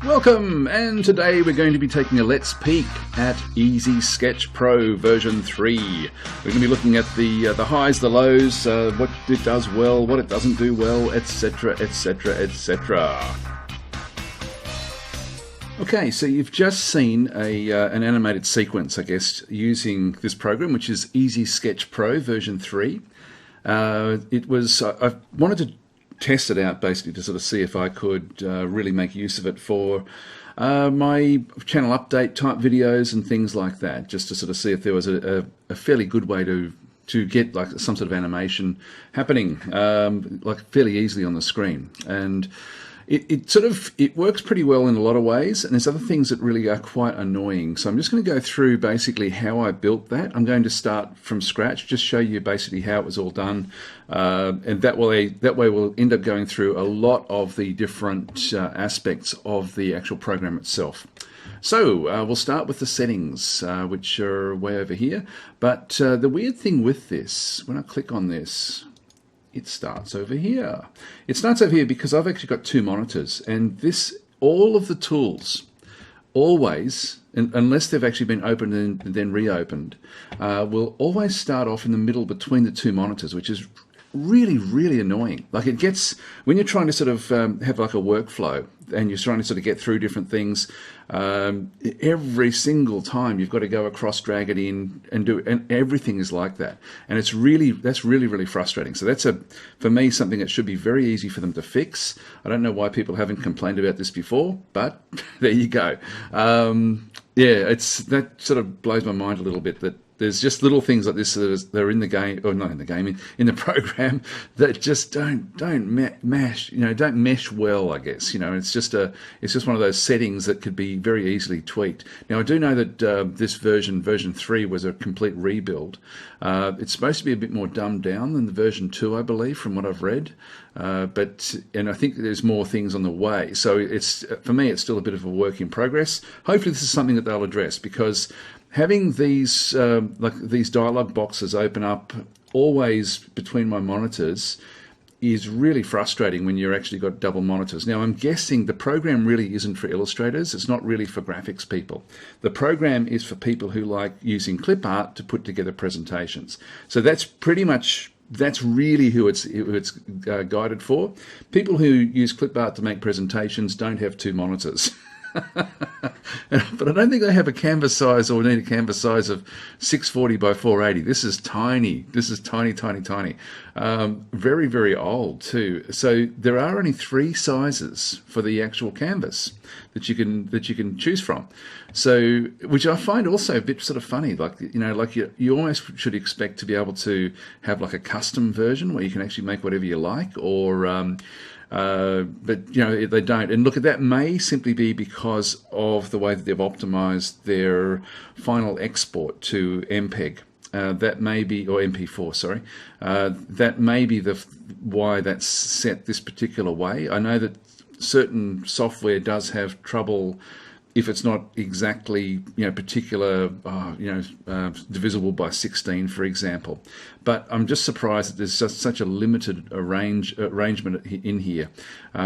Welcome, and today we're going to be taking a let's peek at Easy Sketch Pro version 3. We're going to be looking at the highs, the lows, what it does well, what it doesn't do well, etc, etc, etc. Okay, so you've just seen an animated sequence, I guess, using this program, which is Easy Sketch Pro version 3. I wanted to test it out basically to sort of see if I could really make use of it for my channel update type videos and things like that, just to sort of see if there was a fairly good way to get like some sort of animation happening like fairly easily on the screen. And it works pretty well in a lot of ways, and there's other things that really are quite annoying. So I'm just going to go through basically how I built that. I'm going to start from scratch, just show you basically how it was all done, and that way we'll end up going through a lot of the different aspects of the actual program itself. So we'll start with the settings, which are way over here. But the weird thing with this, when I click on this, it starts over here. It starts over here because I've actually got two monitors, and all of the tools always, unless they've actually been opened and then reopened, will always start off in the middle between the two monitors, which is really, really annoying. Like it gets, when you're trying to sort of have like a workflow and you're trying to sort of get through different things, every single time you've got to go across, drag it in and and everything is like that. And that's really frustrating. So that's for me, something that should be very easy for them to fix. I don't know why people haven't complained about this before, but there you go. Yeah, that sort of blows my mind a little bit that there's just little things like this that are in the game, or not in the game, in the program, that just don't mesh well, I guess. It's just one of those settings that could be very easily tweaked. Now I do know that this version 3 was a complete rebuild. It's supposed to be a bit more dumbed down than the version 2, I believe, from what I've read. And I think there's more things on the way. So for me, it's still a bit of a work in progress. Hopefully this is something that they'll address, because having these dialog boxes open up always between my monitors is really frustrating when you're actually got double monitors. Now I'm guessing the program really isn't for illustrators. It's not really for graphics people. The program is for people who like using clip art to put together presentations. So that's really who it's guided for. People who use clip art to make presentations don't have two monitors. But I don't think they have a canvas size or need a canvas size of 640 by 480. This is tiny. This is tiny. Very, very old too. So there are only 3 sizes for the actual canvas that you can choose from. So, which I find also a bit sort of funny. Like you almost should expect to be able to have like a custom version where you can actually make whatever you like, or but they don't. And look, that may simply be because of the way that they've optimized their final export to MPEG. That may be, or MP4, sorry. That may be why that's set this particular way. I know that certain software does have trouble if it's not exactly particular divisible by 16, for example. But I'm just surprised that there's just such a limited arrangement in here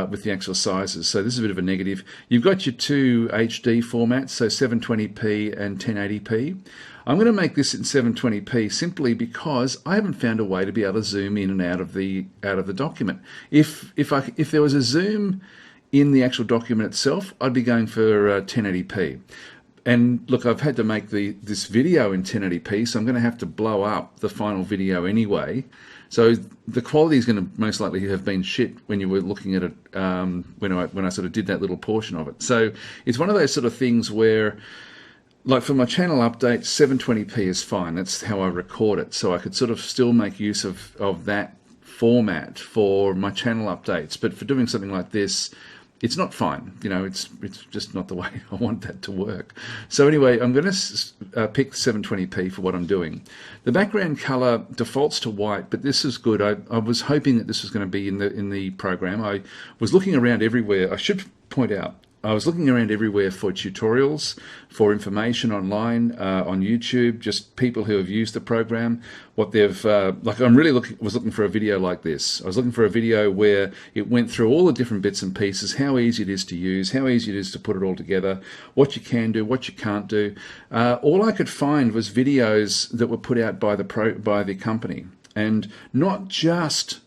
with the actual sizes. So this is a bit of a negative. You've got your 2 HD formats, so 720p and 1080p. I'm going to make this in 720p simply because I haven't found a way to be able to zoom in and out of the document. If there was a zoom in the actual document itself, I'd be going for 1080p. And look, I've had to make this video in 1080p, so I'm going to have to blow up the final video anyway. So the quality is going to most likely have been shit when you were looking at it when I sort of did that little portion of it. So it's one of those sort of things where, like for my channel update, 720p is fine. That's how I record it. So I could sort of still make use of that format for my channel updates. But for doing something like this, it's not fine. It's just not the way I want that to work. So anyway, I'm going to pick 720p for what I'm doing. The background color defaults to white, but this is good. I was hoping that this was going to be in the program. I was looking around everywhere. I should point out, I was looking around everywhere for tutorials, for information online, on YouTube, just people who have used the program, what they've, like I'm really was looking for a video like this. I was looking for a video where it went through all the different bits and pieces, how easy it is to use, how easy it is to put it all together, what you can do, what you can't do. All I could find was videos that were put out by the company, and not just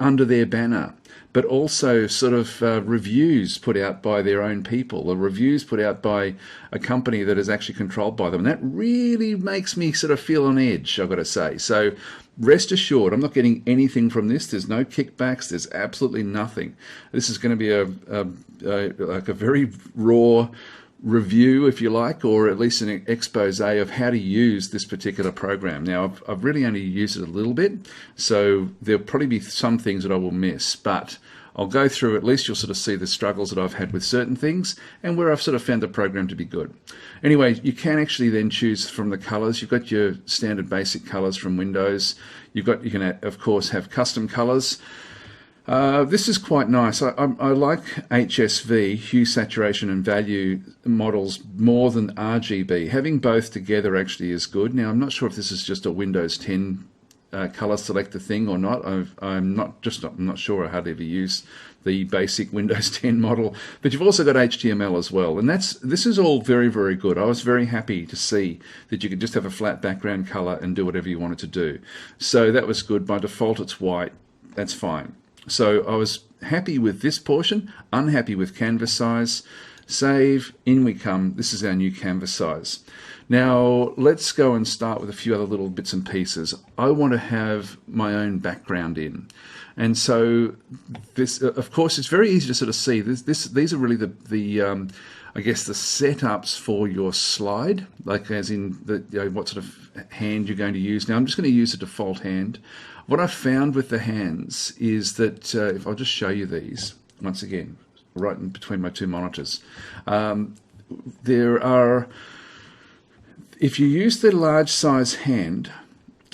under their banner, but also sort of reviews put out by their own people, or reviews put out by a company that is actually controlled by them. And that really makes me sort of feel on edge, I've got to say. So rest assured, I'm not getting anything from this. There's no kickbacks. There's absolutely nothing. This is going to be like a very raw review, if you like, or at least an expose of how to use this particular program. Now, I've really only used it a little bit, so there'll probably be some things that I will miss, but I'll go through, at least you'll sort of see the struggles that I've had with certain things and where I've sort of found the program to be good. Anyway, you can actually then choose from the colors. You've got your standard basic colors from Windows. You can, of course, have custom colors. This is quite nice. I like HSV, hue, saturation and value models more than RGB. Having both together actually is good. Now, I'm not sure if this is just a Windows 10 color selector thing or not. I'm not sure. I hardly ever use the basic Windows 10 model, but you've also got HTML as well, and this is all very, very good. I was very happy to see that you could just have a flat background color and do whatever you wanted to do. So that was good. By default, it's white. That's fine. So I was happy with this portion, unhappy with canvas size. Save, in we come. This is our new canvas size. Now let's go and start with a few other little bits and pieces. I want to have my own background in. And so this, of course, it's very easy to sort of see. These are really the I guess the setups for your slide, like as in what sort of hand you're going to use. Now I'm just going to use a default hand. What I've found with the hands is that if I'll just show you these once again, right in between my two monitors, there are, if you use the large size hand,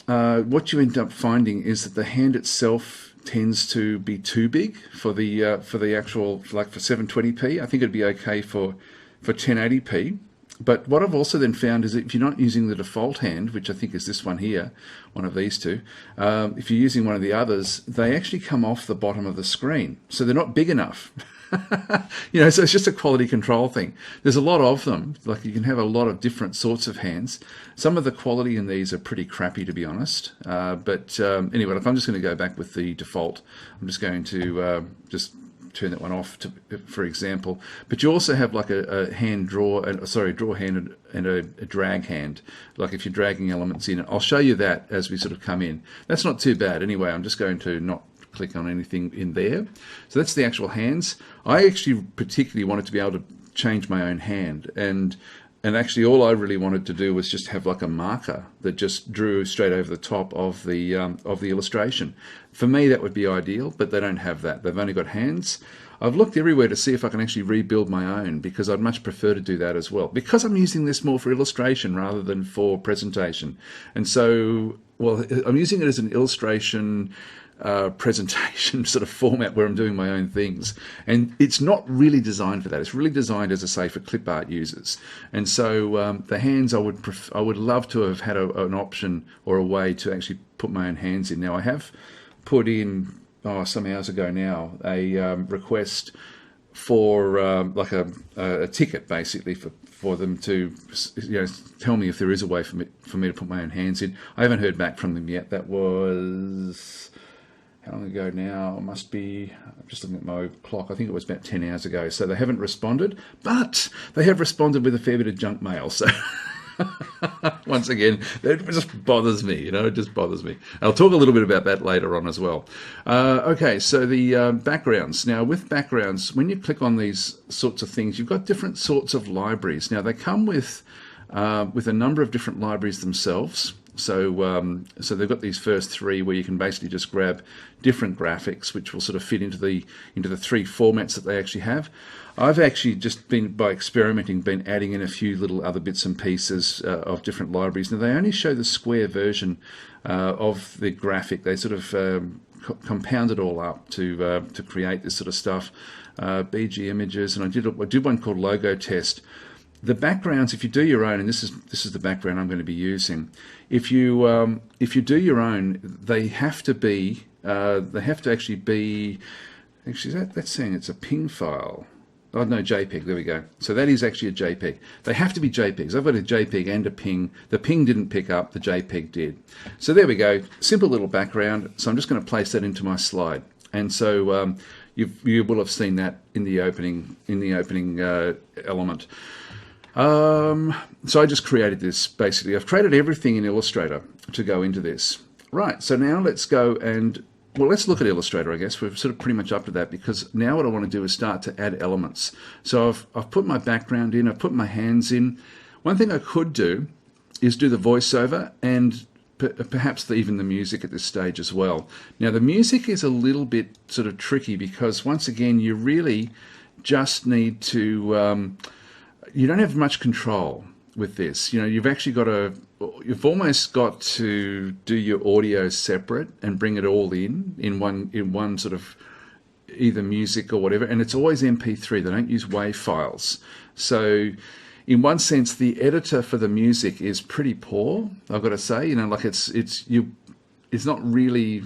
what you end up finding is that the hand itself tends to be too big for the actual, like for 720p. I think it'd be okay for 1080p. But what I've also then found is that if you're not using the default hand, which I think is this one here, one of these two, if you're using one of the others, they actually come off the bottom of the screen. So they're not big enough. So it's just a quality control thing. There's a lot of them. Like you can have a lot of different sorts of hands. Some of the quality in these are pretty crappy, to be honest. But anyway, if I'm just going to go back with the default, I'm just going to just turn that one off, for example. But you also have like a hand draw, draw hand and a drag hand, like if you're dragging elements in. I'll show you that as we sort of come in. That's not too bad. Anyway, I'm just going to not click on anything in there. So that's the actual hands. I actually particularly wanted to be able to change my own hand, and actually all I really wanted to do was just have like a marker that just drew straight over the top of the illustration. For me, that would be ideal, but they don't have that. They've only got hands. I've looked everywhere to see if I can actually rebuild my own, because I'd much prefer to do that as well, because I'm using this more for illustration rather than for presentation. And so, well, I'm using it as an illustration presentation sort of format where I'm doing my own things, and it's not really designed for that. It's really designed, as I say, for clip art users. And so the hands, I would love to have had an option or a way to actually put my own hands in. Now I have put in some hours ago now a request for like a ticket, basically for them to tell me if there is a way for me to put my own hands in. I haven't heard back from them yet. That was, how long ago now? It must be, I'm just looking at my clock, I think it was about 10 hours ago. So they haven't responded, but they have responded with a fair bit of junk mail. So once again, it just bothers me, it just bothers me. I'll talk a little bit about that later on as well. Okay, so the backgrounds. Now with backgrounds, when you click on these sorts of things, you've got different sorts of libraries. Now they come with a number of different libraries themselves. So so they've got these first three where you can basically just grab different graphics, which will sort of fit into the three formats that they actually have. I've actually just by experimenting, been adding in a few little other bits and pieces of different libraries. Now they only show the square version of the graphic. They sort of compound it all up to create this sort of stuff. BG images, and I did one called logo test. The backgrounds, if you do your own, and this is the background I'm going to be using. If you do your own, they have to actually be. Actually, that's saying it's a PNG file. Oh no, JPEG. There we go. So that is actually a JPEG. They have to be JPEGs. I've got a JPEG and a PNG. The PNG didn't pick up. The JPEG did. So there we go. Simple little background. So I'm just going to place that into my slide. And so you will have seen that in the opening element. So I just created this. Basically, I've created everything in Illustrator to go into this. Right. So now let's go and. Well, let's look at Illustrator, I guess. We're sort of pretty much up to that, because now what I want to do is start to add elements. So I've put my background in, I've put my hands in. One thing I could do is do the voiceover and perhaps even the music at this stage as well. Now, the music is a little bit sort of tricky, because once again, you really just need to, you don't have much control with this. You know, you've almost got to do your audio separate and bring it all in one sort of either music or whatever, and it's always MP3. They don't use WAV files. So in one sense, the editor for the music is pretty poor, I've got to say. You know, like it's not really,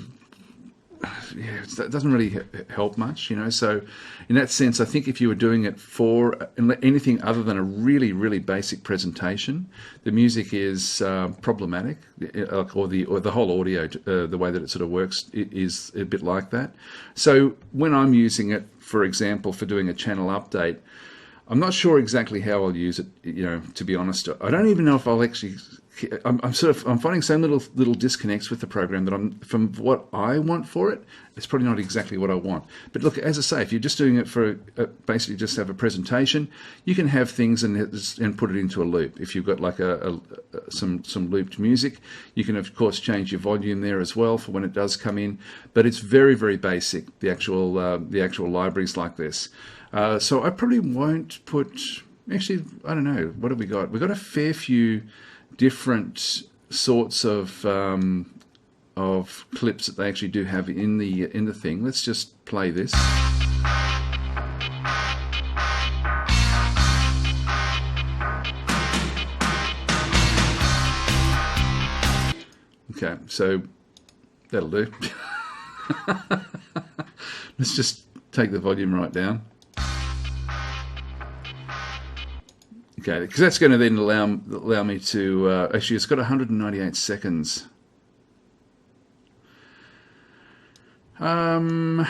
it doesn't really help much, you know. So in that sense, I think if you were doing it for anything other than a really, really basic presentation, the music is problematic, or the whole audio, the way that it sort of works is a bit like that. So when I'm using it, for example, for doing a channel update, I'm not sure exactly how I'll use it, you know, to be honest. I don't even know if I'll actually. I'm finding some little disconnects with the program that from what I want for it, it's probably not exactly what I want. But look, as I say, if you're just doing it for basically just have a presentation, you can have things and put it into a loop. If you've got like some looped music, you can of course change your volume there as well for when it does come in. But it's very, very basic. The actual libraries like this. So I probably won't put. Actually, I don't know. What have we got? We've got a fair few different sorts of clips that they actually do have in the thing. Let's just play this. Okay, so that'll do. Let's just take the volume right down. Okay, because that's going to then allow me to actually, it's got 198 seconds. I've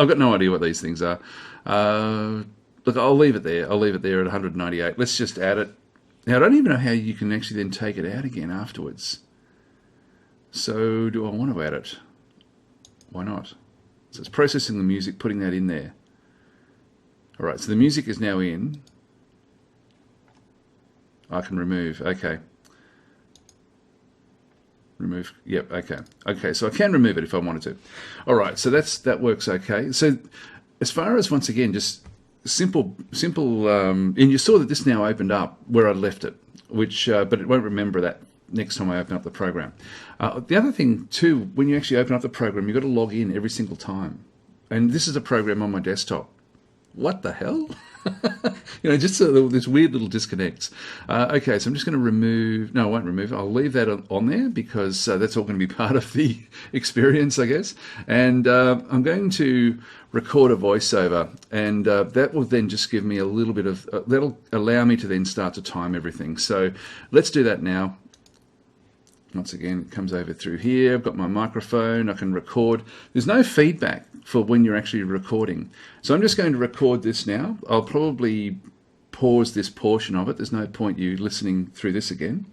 got no idea what these things are. Look, I'll leave it there. I'll leave it there at 198. Let's just add it. Now, I don't even know how you can actually then take it out again afterwards. So, do I want to add it? Why not? So it's processing the music, putting that in there. All right, so the music is now in. I can remove. Okay. Remove. Yep. Okay. Okay. So I can remove it if I wanted to. All right. So that works. Okay. So as far as, once again, just simple. And you saw that this now opened up where I left it, which but it won't remember that next time I open up the program. The other thing too, when you actually open up the program, you've got to log in every single time. And this is a program on my desktop. What the hell? You know, just this weird little disconnects. Okay, so I'm just going to remove. No, I won't remove it. I'll leave that on there because that's all going to be part of the experience, I guess. And I'm going to record a voiceover, and that will then just give me a little bit of. That'll allow me to then start to time everything. So let's do that now. Once again, it comes over through here. I've got my microphone. I can record. There's no feedback for when you're actually recording. So I'm just going to record this now. I'll probably pause this portion of it. There's no point you listening through this again.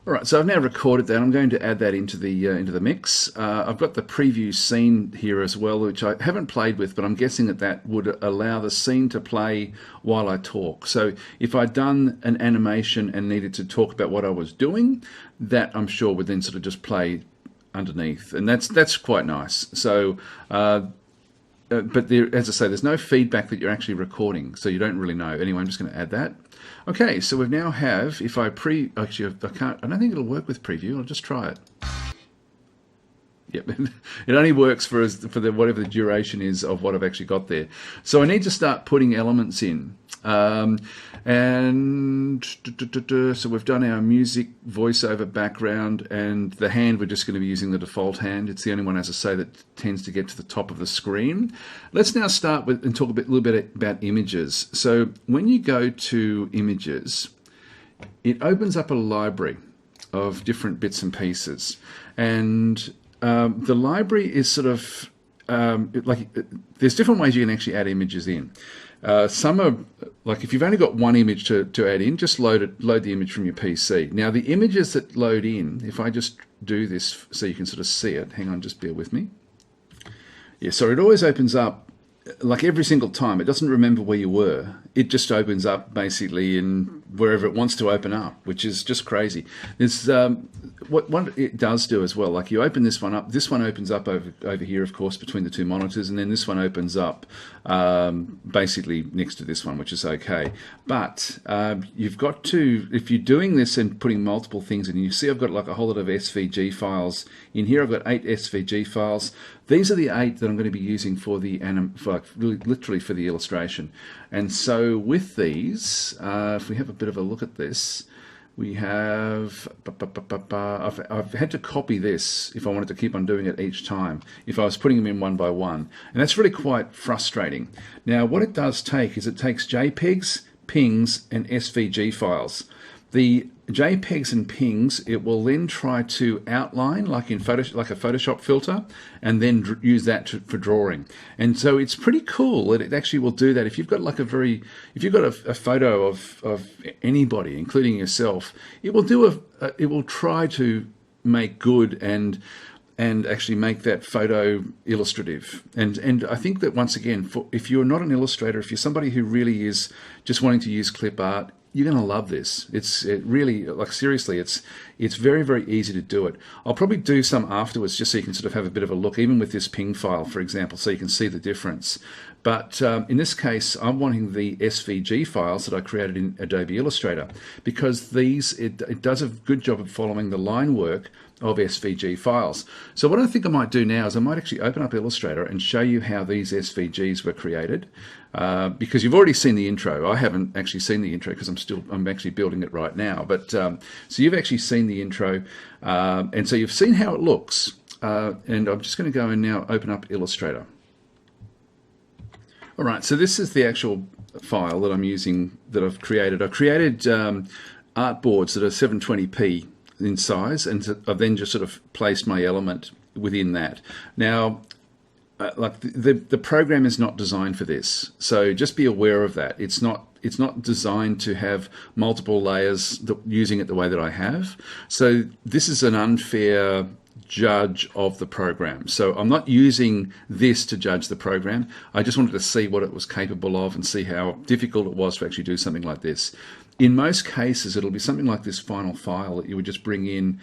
All right, so I've now recorded that. I'm going to add that into the mix. I've got the preview scene here as well, which I haven't played with, but I'm guessing that would allow the scene to play while I talk. So if I'd done an animation and needed to talk about what I was doing, that I'm sure would then sort of just play underneath, and that's quite nice. So but there, as I say, there's no feedback that you're actually recording, so you don't really know. Anyway, I'm just going to add that. Okay, so we now have, if I actually, I don't think it'll work with preview. I'll just try it. Yep, it only works for the whatever the duration is of what I've actually got there. So I need to start putting elements in. And so we've done our music voiceover background, and the hand, we're just going to be using the default hand. It's the only one, as I say, that tends to get to the top of the screen. Let's now start with and talk a little bit about images. So when you go to images, it opens up a library of different bits and pieces, and the library is sort of there's different ways you can actually add images in. Some are, like if you've only got one image to add in, just load the image from your PC. Now the images that load in, if I just do this so you can sort of see it, hang on, just bear with me. Yeah, so it always opens up, like every single time, it doesn't remember where you were. It just opens up basically in wherever it wants to open up, which is just crazy. There's what it does do as well, like you open this one up, this one opens up over here, of course, between the two monitors, and then this one opens up basically next to this one, which is okay. But you've got to, if you're doing this and putting multiple things in, you see I've got like a whole lot of SVG files in here. I've got 8 SVG files. These are the 8 that I'm going to be using for the literally for the illustration. And so with these, if we have a bit of a look at this, we have, I've had to copy this if I wanted to keep on doing it each time, if I was putting them in one by one. And that's really quite frustrating. Now, what it does take is it takes JPEGs, PNGs, and SVG files. The JPEGs and PNGs, it will then try to outline like in like a Photoshop filter, and then use that for drawing. And so it's pretty cool that it actually will do that. If you've got like if you've got a photo of anybody, including yourself, it will do it will try to make good and actually make that photo illustrative. And I think that once again, if you're not an illustrator, if you're somebody who really is just wanting to use clip art, you're going to love this. It really, like seriously, it's very, very easy to do it. I'll probably do some afterwards just so you can sort of have a bit of a look, even with this ping file, for example, so you can see the difference. But in this case, I'm wanting the SVG files that I created in Adobe Illustrator, because these, it does a good job of following the line work of SVG files. So what I think I might do now is I might actually open up Illustrator and show you how these SVGs were created, because you've already seen the intro. I haven't actually seen the intro because I'm actually building it right now. But so you've actually seen the intro, and so you've seen how it looks. And I'm just going to go and now open up Illustrator. All right, so this is the actual file that I'm using, that I've created. I've created artboards that are 720p in size, and I've then just sort of placed my element within that. Now, like the program is not designed for this, so just be aware of that. It's not designed to have multiple layers using it the way that I have. So this is an unfair judge of the program. So I'm not using this to judge the program. I just wanted to see what it was capable of and see how difficult it was to actually do something like this. In most cases, it'll be something like this final file that you would just bring in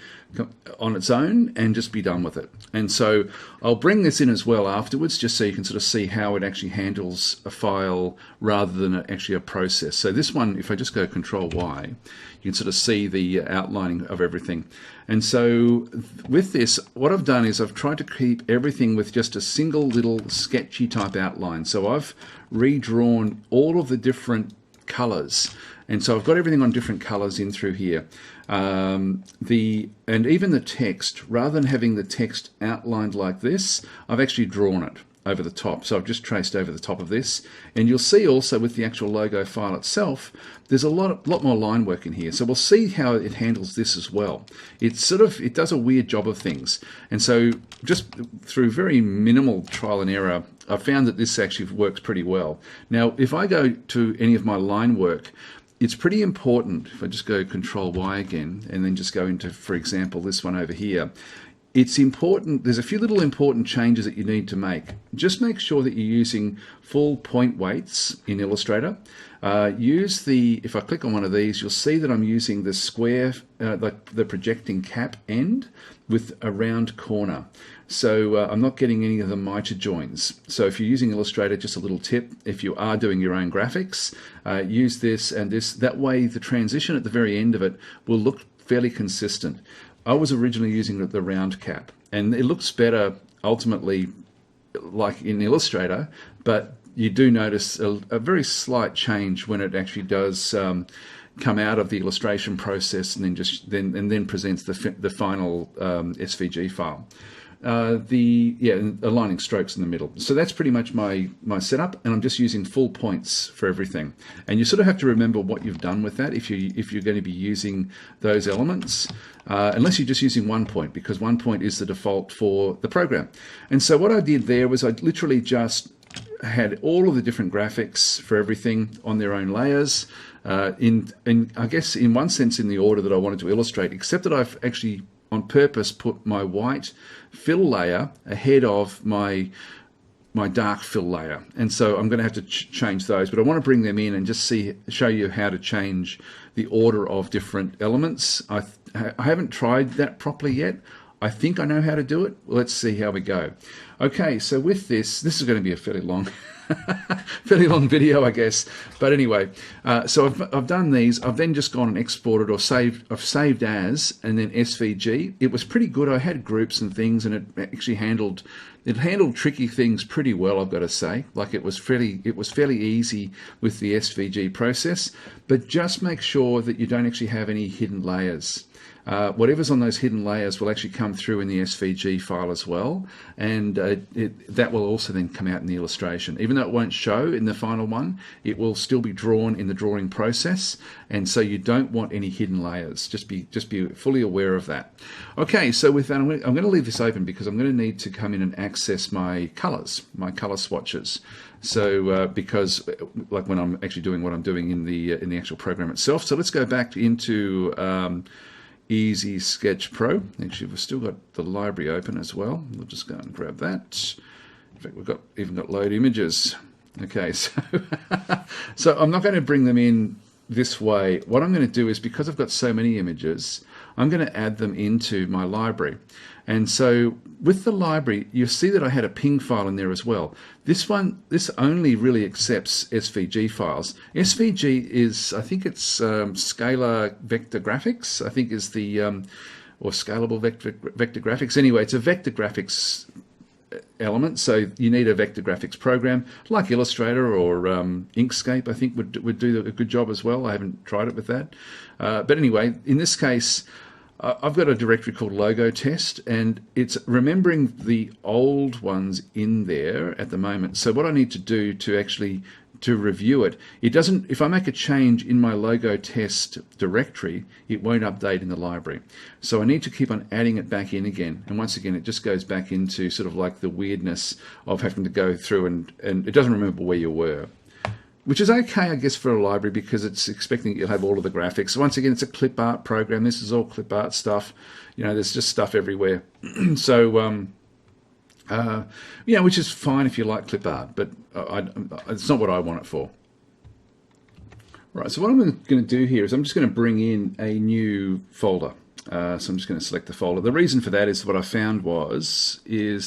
on its own and just be done with it. And so I'll bring this in as well afterwards, just so you can sort of see how it actually handles a file rather than actually a process. So this one, if I just go Control Y, you can sort of see the outlining of everything. And so with this, what I've done is I've tried to keep everything with just a single little sketchy type outline. So I've redrawn all of the different colors. And so I've got everything on different colors in through here. And even the text, rather than having the text outlined like this, I've actually drawn it over the top. So I've just traced over the top of this. And you'll see also with the actual logo file itself, there's a lot more line work in here. So we'll see how it handles this as well. It does a weird job of things. And so just through very minimal trial and error, I found that this actually works pretty well. Now, if I go to any of my line work, it's pretty important, if I just go Control Y again, and then just go into, for example, this one over here, it's important. There's a few little important changes that you need to make. Just make sure that you're using full point weights in Illustrator. If I click on one of these, you'll see that I'm using the square, like the projecting cap end with a round corner. So I'm not getting any of the mitre joins. So if you're using Illustrator, just a little tip, if you are doing your own graphics, use this and this. That way the transition at the very end of it will look fairly consistent. I was originally using the round cap, and it looks better ultimately like in Illustrator, but you do notice a very slight change when it actually does come out of the illustration process and then presents the final SVG file. Aligning strokes in the middle. So that's pretty much my setup, and I'm just using full points for everything. And you sort of have to remember what you've done with that if you're going to be using those elements, unless you're just using 1 point, because 1 point is the default for the program. And so what I did there was I literally just had all of the different graphics for everything on their own layers, in I guess in one sense in the order that I wanted to illustrate, except that I've actually on purpose put my white fill layer ahead of my dark fill layer, and so I'm going to have to change those, but I want to bring them in and just show you how to change the order of different elements. I haven't tried that properly yet. I think I know how to do it. Let's see how we go. Okay, so with this is going to be a fairly long video, I guess. But anyway, so I've done these. I've then just gone and exported or saved. I've saved as, and then SVG. It was pretty good. I had groups and things, and it actually handled tricky things pretty well, I've got to say. Like it was fairly easy with the SVG process. But just make sure that you don't actually have any hidden layers. Whatever's on those hidden layers will actually come through in the SVG file as well, and that will also then come out in the illustration. Even though it won't show in the final one, it will still be drawn in the drawing process, and so you don't want any hidden layers. Just be fully aware of that. Okay, so with that, I'm going to leave this open because I'm going to need to come in and access my colors, my color swatches. So because like when I'm actually doing what I'm doing in the actual program itself. So let's go back into Easy Sketch Pro. Actually, we've still got the library open as well. We'll just go and grab that. In fact, we've even got load images. Okay, so I'm not going to bring them in this way. What I'm going to do is, because I've got so many images, I'm going to add them into my library. And so with the library, you see that I had a ping file in there as well. This only really accepts SVG files. SVG is, I think it's scalar vector graphics, I think is the, or scalable vector graphics. Anyway, it's a vector graphics element, so you need a vector graphics program like Illustrator or Inkscape. I think would do a good job as well. I haven't tried it with that, but anyway, in this case, I've got a directory called logo test, and it's remembering the old ones in there at the moment. So what I need to do to review it, if I make a change in my logo test directory, it won't update in the library. So I need to keep on adding it back in again. And once again, it just goes back into sort of like the weirdness of having to go through and it doesn't remember where you were. Which is okay, I guess, for a library because it's expecting you'll have all of the graphics. So once again, it's a clip art program. This is all clip art stuff. You know, there's just stuff everywhere. So, which is fine if you like clip art, but it's not what I want it for. Right, so what I'm going to do here is I'm just going to bring in a new folder. So I'm just going to select the folder. The reason for that is what I found is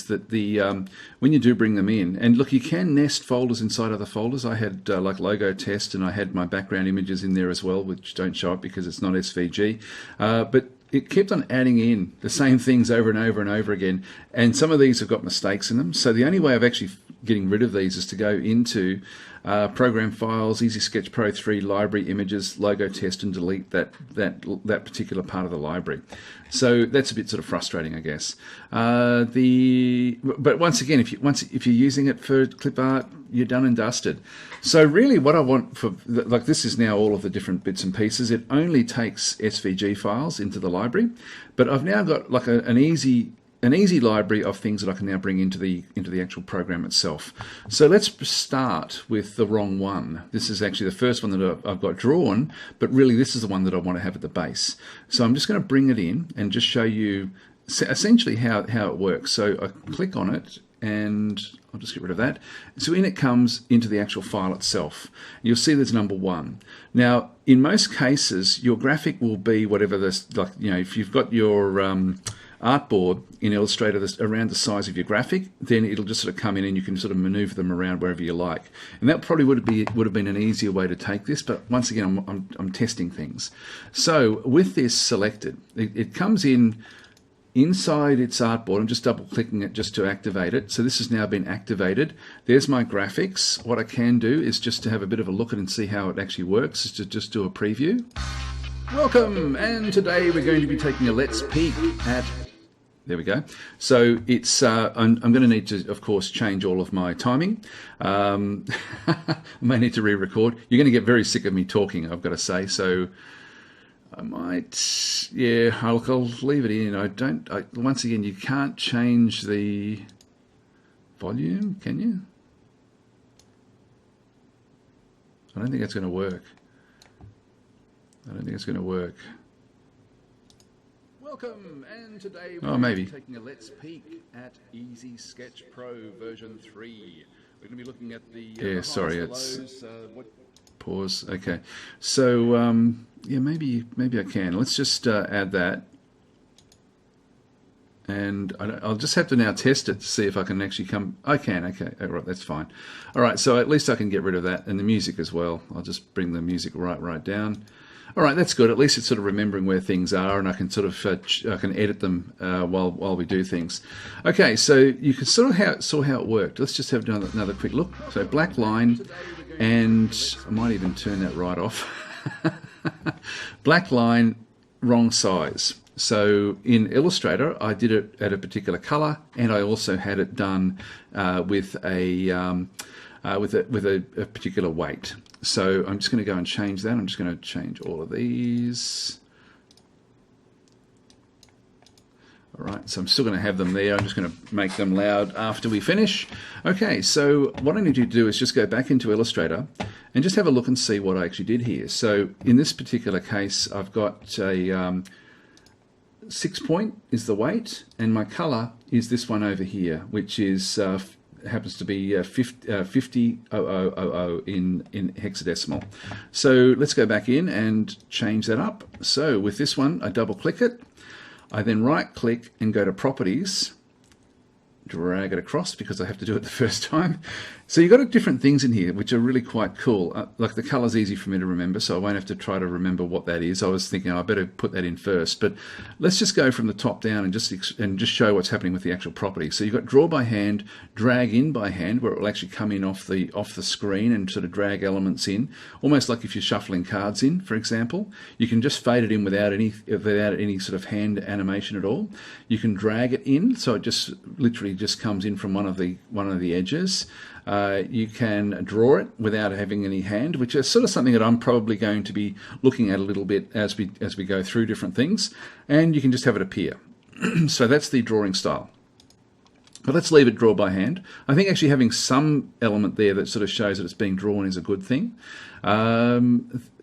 that when you do bring them in, and look, you can nest folders inside other folders. I had like logo test, and I had my background images in there as well, which don't show up because it's not SVG. But it kept on adding in the same things over and over and over again, and some of these have got mistakes in them. So the only way of actually getting rid of these is to go into program files, Easy Sketch Pro 3, library images, logo test, and delete that particular part of the library. So that's a bit sort of frustrating, I guess. But once again, if you're using it for clip art, you're done and dusted. So really, what I want for this is now all of the different bits and pieces. It only takes SVG files into the library, but I've now got like an easy library of things that I can now bring into the actual program itself. So let's start with the wrong one. This is actually the first one that I've got drawn, but really this is the one that I want to have at the base. So I'm just going to bring it in and just show you essentially how it works. So I click on it, and I'll just get rid of that. So in it comes into the actual file itself. You'll see there's number 1. Now, in most cases, your graphic will be whatever this, like, you know, if you've got your artboard in Illustrator that's around the size of your graphic, then it'll just sort of come in and you can sort of maneuver them around wherever you like. And that probably would have been an easier way to take this, but once again, I'm testing things. So with this selected, it comes in inside its artboard. I'm just double clicking it just to activate it. So this has now been activated. There's my graphics. What I can do is just to have a bit of a look at it and see how it actually works, is to just do a preview. Welcome, and today we're going to be taking a let's peek at, there we go. So it's I'm going to need to, of course, change all of my timing. I may need to re-record. You're going to get very sick of me talking, I've got to say. So I might, yeah, I'll leave it in. Once again, you can't change the volume, can you? I don't think that's going to work. I don't think it's going to work. Welcome, and today we're maybe taking a let's peek at Easy Sketch Pro version 3. We're going to be looking at the yeah, sorry, it's pause. Okay, so yeah, maybe I can. Let's just add that, and I'll just have to now test it to see if I can actually come. I can. Okay, all right, that's fine. All right, so at least I can get rid of that and the music as well. I'll just bring the music right down. All right, that's good. At least it's sort of remembering where things are, and I can sort of I can edit them while we do things. Okay, so you can sort of saw how it worked. Let's just have another quick look. So black line, and I might even turn that right off. Black line, wrong size. So in Illustrator, I did it at a particular color, and I also had it done with a particular weight. So I'm just going to go and change that. I'm just going to change all of these. All right, so I'm still going to have them there. I'm just going to make them loud after we finish. Okay, so what I need you to do is just go back into Illustrator and just have a look and see what I actually did here. So in this particular case, I've got a 6 point is the weight, and my color is this one over here, which is happens to be 50,000 in hexadecimal. So let's go back in and change that up. So with this one, I double click it. I then right click and go to properties, drag it across because I have to do it the first time. So you've got different things in here which are really quite cool. Like the color's easy for me to remember, so I won't have to try to remember what that is. I was thinking I better put that in first, but let's just go from the top down and just show what's happening with the actual property. So you've got draw by hand, drag in by hand, where it will actually come in off the screen and sort of drag elements in, almost like if you're shuffling cards in, for example. You can just fade it in without any sort of hand animation at all. You can drag it in, so it just literally just comes in from one of the edges. You can draw it without having any hand, which is sort of something that I'm probably going to be looking at a little bit as we go through different things. And you can just have it appear. So that's the drawing style. But let's leave it draw by hand. I think actually having some element there that sort of shows that it's being drawn is a good thing.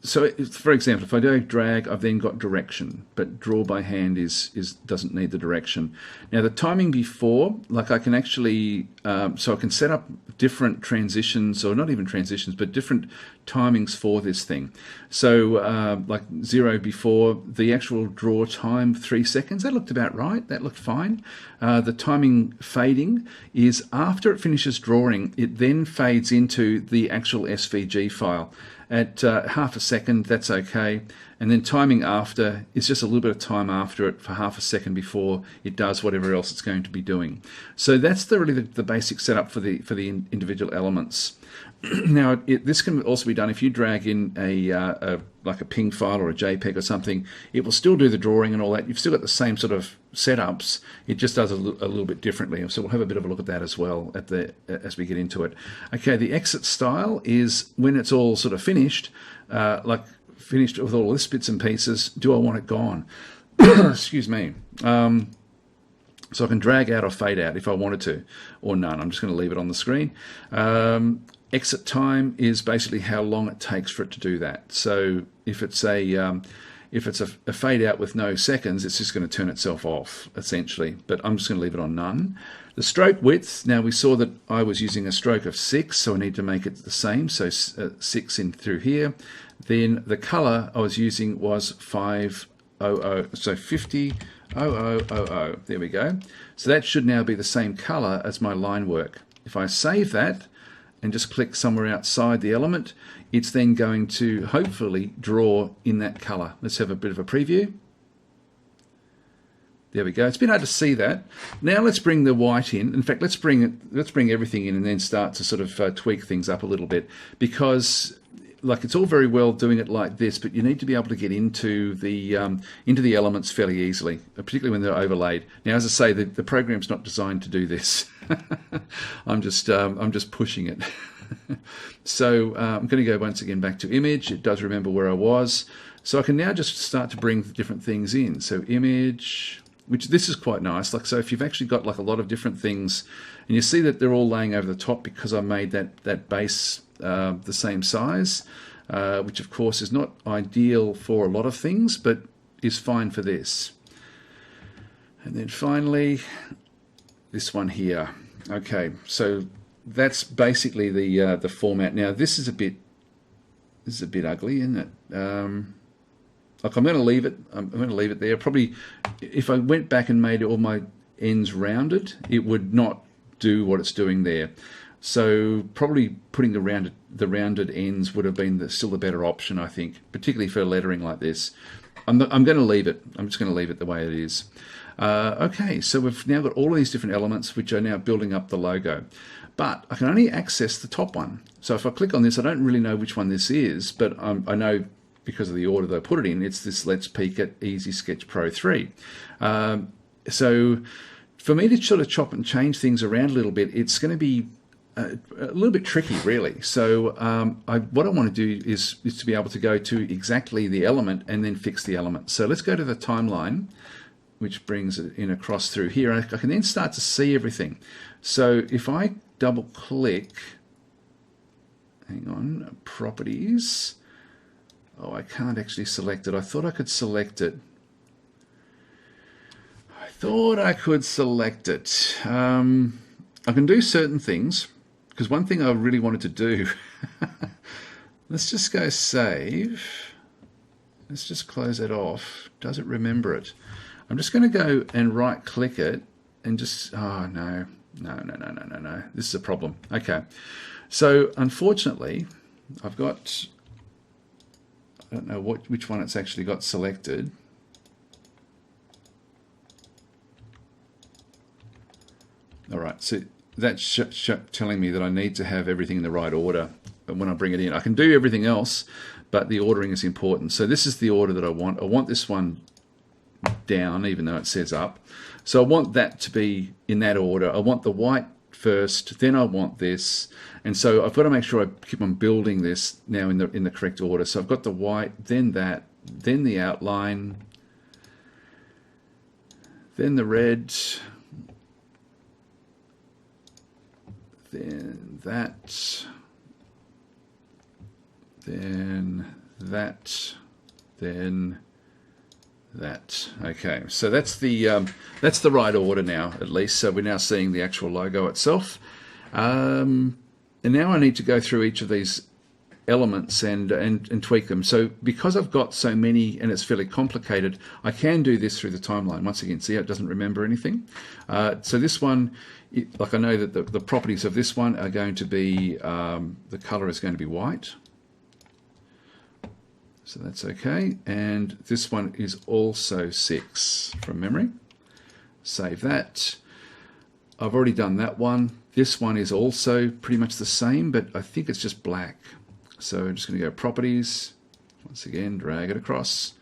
So for example, if I do drag, I've then got direction, but draw by hand doesn't need the direction. Now the timing before, like I can actually, so I can set up different transitions, or not even transitions, but different timings for this thing. So like 0 before, the actual draw time 3 seconds, that looked about right, that looked fine. The timing fading is after it finishes drawing, it then fades into the actual SVG file. At half a second, that's okay. And then timing after is just a little bit of time after it for half a second before it does whatever else it's going to be doing. So that's really the basic setup for the individual elements. Now, this can also be done if you drag in like a PNG file or a JPEG or something. It will still do the drawing and all that. You've still got the same sort of setups. It just does a little bit differently. So we'll have a bit of a look at that as well as we get into it. Okay, the exit style is when it's all sort of finished, like finished with all this bits and pieces. Do I want it gone? Excuse me. So I can drag out or fade out if I wanted to, or none. I'm just going to leave it on the screen. Exit time is basically how long it takes for it to do that. So if it's if it's a fade out with no seconds, it's just going to turn itself off, essentially. But I'm just going to leave it on none. The stroke width, now we saw that I was using a stroke of 6, so I need to make it the same, so 6 in through here. Then the color I was using was 500, so 50,000. There we go. So that should now be the same color as my line work. If I save that and just click somewhere outside the element, it's then going to hopefully draw in that color. Let's have a bit of a preview. There we go. It's a bit hard to see that. Now let's bring the white in. In fact, let's bring everything in and then start to sort of tweak things up a little bit, because like it's all very well doing it like this, but you need to be able to get into the elements fairly easily, particularly when they're overlaid. Now, as I say, the program's not designed to do this. I'm just pushing it. So I'm going to go once again back to image. It does remember where I was, so I can now just start to bring different things in. So image, which this is quite nice. Like, so if you've actually got like a lot of different things, and you see that they're all laying over the top because I made that base the same size, which of course is not ideal for a lot of things, but is fine for this. And then finally, this one here. Okay, so that's basically the format. Now this is a bit ugly, isn't it? Like I'm going to leave it. I'm going to leave it there. Probably, if I went back and made all my ends rounded, it would not do what it's doing there. So probably putting the rounded ends would have been still the better option, I think, particularly for lettering like this. I'm going to leave it. I'm just going to leave it the way it is. Okay, so we've now got all of these different elements which are now building up the logo. But I can only access the top one. So if I click on this, I don't really know which one this is, but I know because of the order that I put it in, it's this Let's Peek at Easy Sketch Pro 3. So for me to sort of chop and change things around a little bit, it's going to be a little bit tricky, really. So what I want to do is to be able to go to exactly the element and then fix the element. So let's go to the timeline, which brings it in across through here. I can then start to see everything. So if I double click, hang on, properties. Oh, I can't actually select it. I thought I could select it. I can do certain things, because one thing I really wanted to do, let's just go save. Let's just close it off. Does it remember it? I'm just going to go and right click it and just, oh no. No. This is a problem. Okay. So unfortunately, I've got, I don't know which one it's actually got selected. All right. So that's telling me that I need to have everything in the right order when I bring it in. I can do everything else, but the ordering is important. So this is the order that I want. I want this one down, even though it says up. So I want that to be in that order. I want the white first, then I want this, and so I've got to make sure I keep on building this now in the correct order. So I've got the white, then that, then the outline, then the red, then that, then that, then that. Okay, so that's the right order now, at least. So we're now seeing the actual logo itself, and now I need to go through each of these elements and tweak them. So because I've got so many and it's fairly complicated, I can do this through the timeline. Once again, see how it doesn't remember anything. So this one, like I know that the properties of this one are going to be, the color is going to be white. So that's okay. And this one is also 6 from memory. Save that. I've already done that one. This one is also pretty much the same, but I think it's just black. So I'm just going to go properties. Once again, drag it across.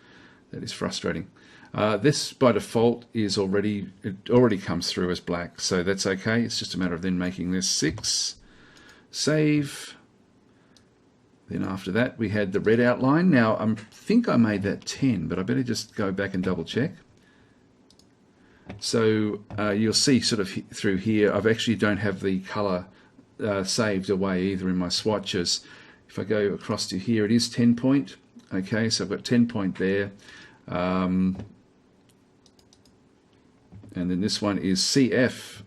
That is frustrating. This by default is it already comes through as black, so that's okay. It's just a matter of then making this 6. Save. Then after that, we had the red outline. Now, I think I made that 10, but I better just go back and double check. So you'll see sort of through here, I actually don't have the color saved away either in my swatches. If I go across to here, it is 10 point. Okay, so I've got 10 point there. And then this one is CF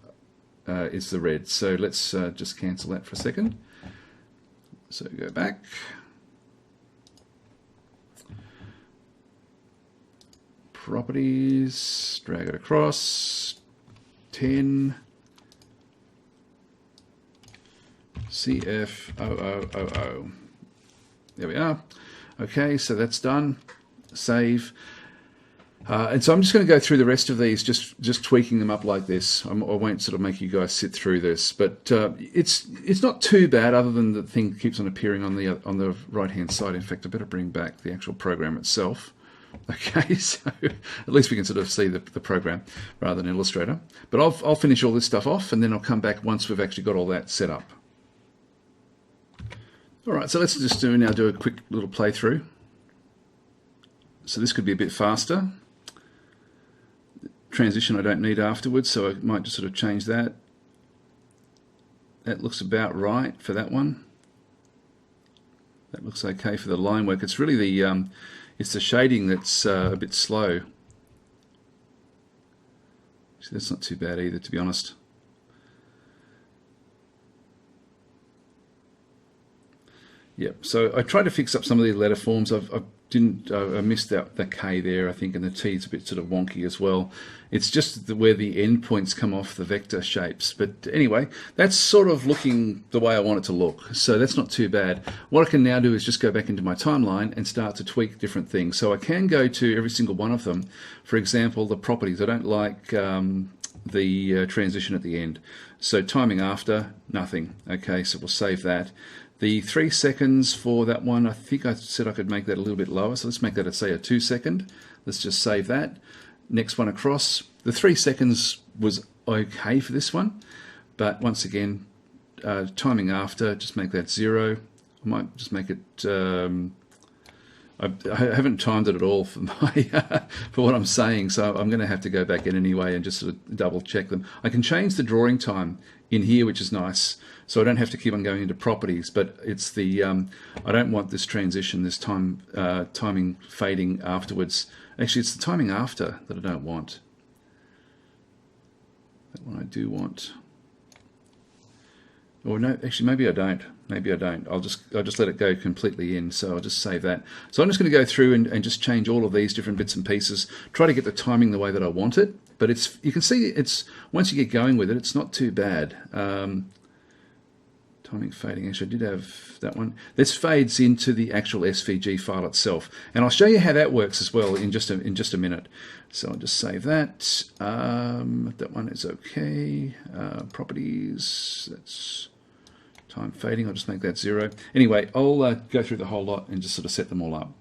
is the red. So let's just cancel that for a second. So go back. Properties, drag it across, 10, CF0000. There we are. Okay, so that's done. Save. And so I'm just going to go through the rest of these, just tweaking them up like this. I won't sort of make you guys sit through this, but it's not too bad, other than the thing keeps on appearing on the right hand side. In fact, I better bring back the actual program itself. Okay, so at least we can sort of see the program rather than Illustrator. But I'll finish all this stuff off, and then I'll come back once we've actually got all that set up. All right, so let's just now do a quick little playthrough. So this could be a bit faster. Transition I don't need afterwards, so I might just sort of change that. That looks about right for that one. That looks okay for the line work. It's really the it's the shading that's a bit slow. So that's not too bad either, to be honest. Yep. So I tried to fix up some of these letter forms. I missed out the K there, I think, and the T is a bit sort of wonky as well. It's just where the endpoints come off the vector shapes. But anyway, that's sort of looking the way I want it to look. So that's not too bad. What I can now do is just go back into my timeline and start to tweak different things. So I can go to every single one of them. For example, the properties. I don't like the transition at the end. So timing after, nothing. Okay, so we'll save that. The 3 seconds for that one, I think I said I could make that a little bit lower. So let's make that, say, a 2 second. Let's just save that. Next one across. The 3 seconds was okay for this one. But once again, timing after, just make that 0. I might just make it... I haven't timed it at all for for what I'm saying, so I'm going to have to go back in anyway and just sort of double check them. I can change the drawing time in here, which is nice, so I don't have to keep on going into properties. But it's the I don't want this transition, this timing fading afterwards. Actually, it's the timing after that I don't want. That one I do want. Or no, actually, maybe I don't. Maybe I don't. I'll just let it go completely in. So I'll just save that. So I'm just going to go through and just change all of these different bits and pieces. Try to get the timing the way that I want it. But you can see it's once you get going with it, it's not too bad. Timing fading. Actually, I did have that one. This fades into the actual SVG file itself, and I'll show you how that works as well in just a minute. So I'll just save that. That one is okay. Properties. That's time fading. I'll just make that 0. Anyway, I'll go through the whole lot and just sort of set them all up.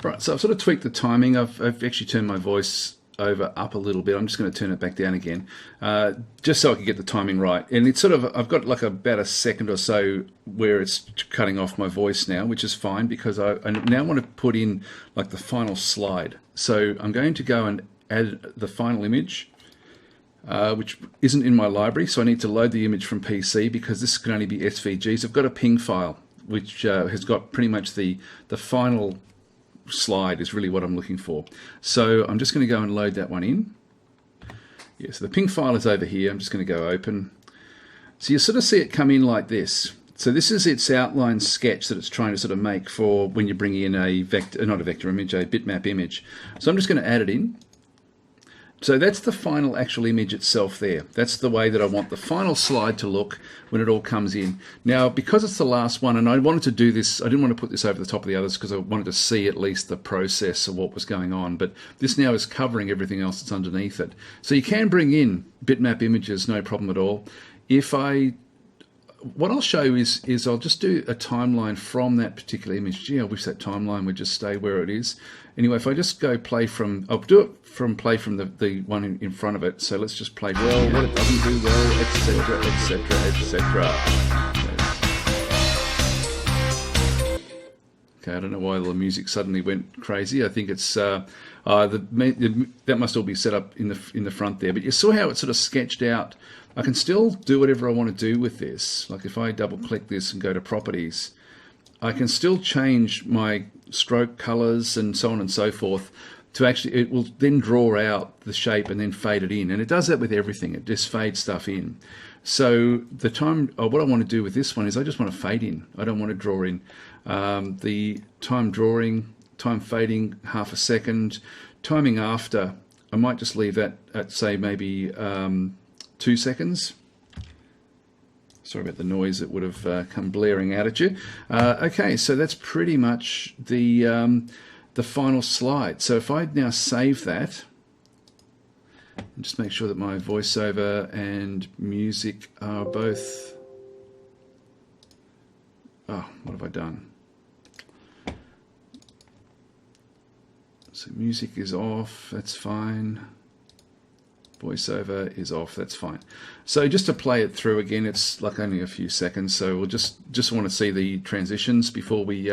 Right. So I've sort of tweaked the timing. I've actually turned my voice over up a little bit. I'm just going to turn it back down again, just so I can get the timing right. And it's sort of, I've got like about a second or so where it's cutting off my voice now, which is fine because I now want to put in like the final slide. So I'm going to go and add the final image, which isn't in my library. So I need to load the image from PC because this can only be SVGs. I've got a PNG file, which has got pretty much the final slide is really what I'm looking for. So I'm just going to go and load that one in. Yeah, so the PNG file is over here. I'm just going to go open. So you sort of see it come in like this. So this is its outline sketch that it's trying to sort of make for when you bring in a vector, not a vector image, a bitmap image. So I'm just going to add it in. So that's the final actual image itself there. That's the way that I want the final slide to look when it all comes in. Now, because it's the last one, and I wanted to do this, I didn't want to put this over the top of the others because I wanted to see at least the process of what was going on. But this now is covering everything else that's underneath it. So you can bring in bitmap images, no problem at all. What I'll show is I'll just do a timeline from that particular image. Gee, I wish that timeline would just stay where it is. Anyway, if I just go play from, I'll do it from play from the one in front of it. So let's just play well, what it doesn't do well, etc., etc., etc. Okay, I don't know why the music suddenly went crazy. I think it's that must all be set up in the front there. But you saw how it's sort of sketched out. I can still do whatever I want to do with this. Like if I double click this and go to properties, I can still change my stroke colors and so on and so forth to actually, it will then draw out the shape and then fade it in. And it does that with everything. It just fades stuff in. So the time, what I want to do with this one is I just want to fade in. I don't want to draw in. The time drawing, time fading, half a second. Timing after, I might just leave that at, say, maybe 2 seconds. Sorry about the noise that would have come blaring out at you. Okay, so that's pretty much the final slide. So if I now save that, and just make sure that my voiceover and music are both... Oh, what have I done? So music is off, that's fine. Voiceover is off, that's fine. So just to play it through again, it's like only a few seconds, so we'll just want to see the transitions before we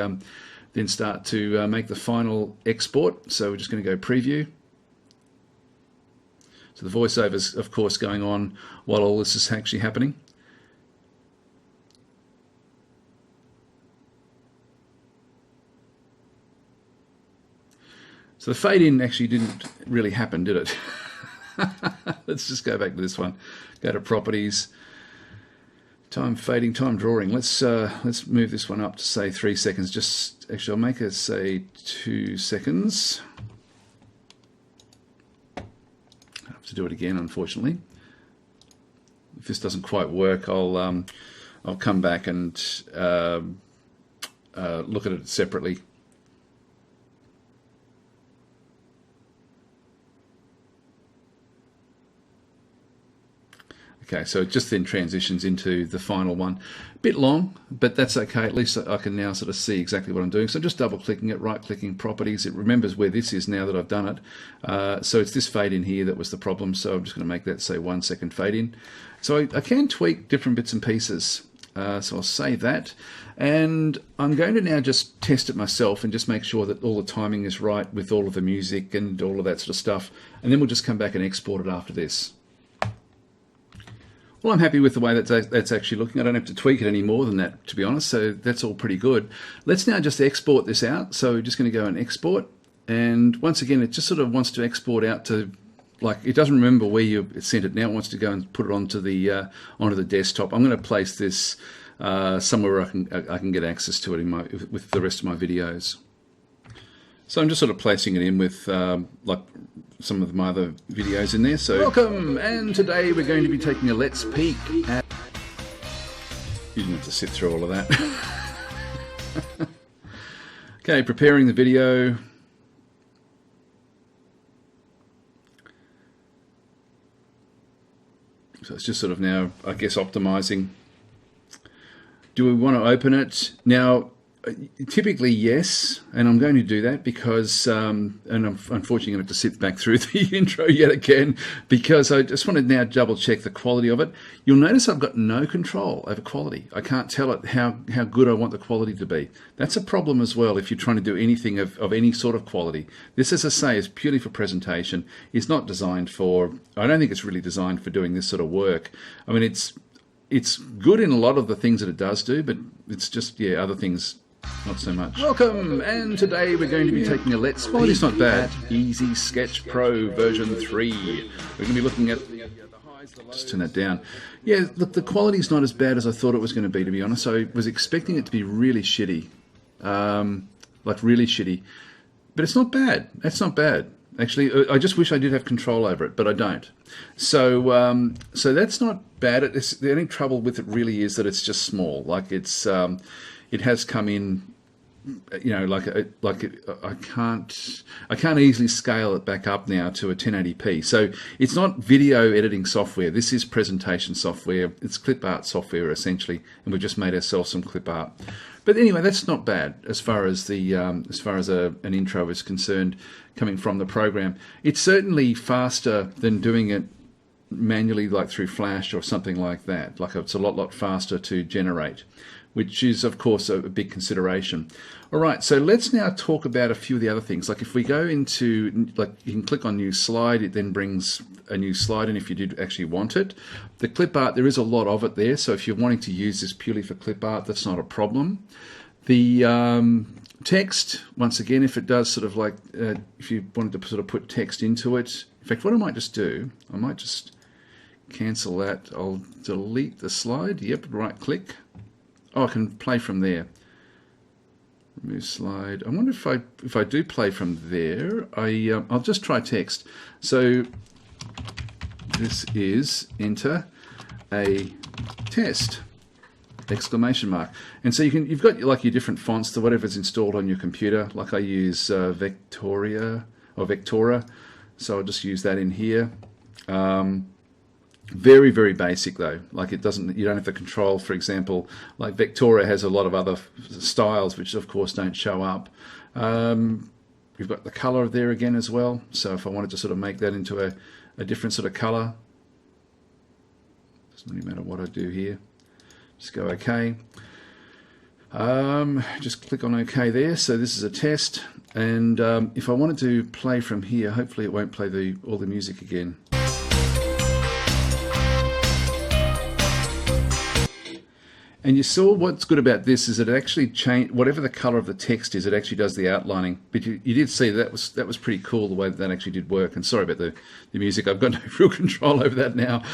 then start to make the final export. So we're just going to go preview. So the voiceover is of course going on while all this is actually happening. So the fade in actually didn't really happen, did it? Let's just go back to this one. Go to properties, time fading, time drawing. Let's move this one up to say 3 seconds. Just actually, I'll make it say 2 seconds. I have to do it again, unfortunately. If this doesn't quite work, I'll come back and look at it separately. Okay, so it just then transitions into the final one. A bit long, but that's okay. At least I can now sort of see exactly what I'm doing. So I'm just double-clicking it, right-clicking properties. It remembers where this is now that I've done it. So it's this fade in here that was the problem. So I'm just going to make that say 1 second fade in. So I can tweak different bits and pieces. So I'll save that. And I'm going to now just test it myself and just make sure that all the timing is right with all of the music and all of that sort of stuff. And then we'll just come back and export it after this. Well, I'm happy with the way that's actually looking. I don't have to tweak it any more than that, to be honest, so that's all pretty good. Let's now just export this out. So we're just going to go and export. And once again, it just sort of wants to export out to, like, it doesn't remember where you sent it now. It wants to go and put it onto the desktop. I'm going to place this somewhere where I can get access to it with the rest of my videos. So I'm just sort of placing it in with like some of my other videos in there. So welcome, and today we're going to be taking a let's peek at... You didn't have to sit through all of that. Okay, preparing the video. So it's just sort of now, I guess, optimizing. Do we want to open it? Now, typically, yes, and I'm going to do that because, and I'm unfortunately going to have to sit back through the intro yet again because I just want to now double check the quality of it. You'll notice I've got no control over quality. I can't tell it how good I want the quality to be. That's a problem as well if you're trying to do anything of any sort of quality. This, as I say, is purely for presentation. It's not designed for, I don't think it's really designed for doing this sort of work. I mean, it's good in a lot of the things that it does do, but it's just, yeah, other things not so much. Welcome, and today we're going to be taking a let's peek. It's not bad. Easy Sketch Pro version 3. We're going to be looking at... Just turn that down. Yeah, look, the quality's not as bad as I thought it was going to be honest. I was expecting it to be really shitty. Like really shitty. But it's not bad. That's not bad. Actually, I just wish I did have control over it, but I don't. So so that's not bad. The only trouble with it really is that it's just small. Like it's... it has come in, you know, I can't easily scale it back up now to a 1080p. So it's not video editing software. This is presentation software. It's clip art software essentially, and we've just made ourselves some clip art. But anyway, that's not bad as far as the an intro is concerned, coming from the program. It's certainly faster than doing it manually, like through Flash or something like that. Like it's a lot faster to generate, which is, of course, a big consideration. All right, so let's now talk about a few of the other things. Like if we go into, like you can click on New Slide, it then brings a new slide in if you did actually want it. The clip art, there is a lot of it there, so if you're wanting to use this purely for clip art, that's not a problem. The text, once again, if it does sort of like, if you wanted to sort of put text into it, in fact, what I might just do, I might just cancel that. I'll delete the slide. Yep, right click. Oh, I can play from there. Remove slide. I wonder if I do play from there, I'll just try text. So this is enter a test. Exclamation mark. And so you've got like your different fonts to whatever's installed on your computer. Like I use Vectora, so I'll just use that in here. Very, very basic though. Like you don't have the control, for example, like Vectora has a lot of other styles which of course don't show up. We've got the color there again as well. So if I wanted to sort of make that into a different sort of color, doesn't really matter what I do here. Just go OK. Just click on OK there. So this is a test, and if I wanted to play from here, hopefully it won't play all the music again. And you saw what's good about this is that it actually changed whatever the color of the text is. It actually does the outlining. But you did see that was pretty cool the way that actually did work. And sorry about the music. I've got no real control over that now.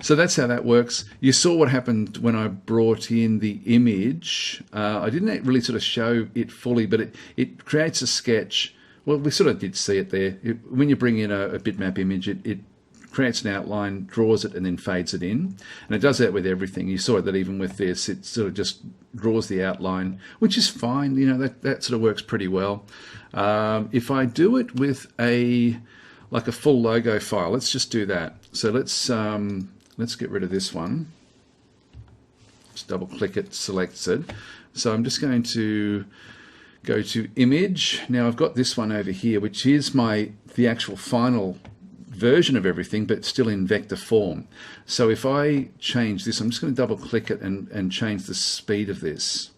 So that's how that works. You saw what happened when I brought in the image. I didn't really sort of show it fully, but it creates a sketch. Well, we sort of did see it there. When you bring in a bitmap image, it creates an outline, draws it, and then fades it in. And it does that with everything. You saw that even with this, it sort of just draws the outline, which is fine. You know, that sort of works pretty well. If I do it with like a full logo file, let's just do that. So let's get rid of this one. Just double click it, selects it. So I'm just going to go to image. Now I've got this one over here, which is the actual final version of everything, but still in vector form. So if I change this, I'm just going to double click it and change the speed of this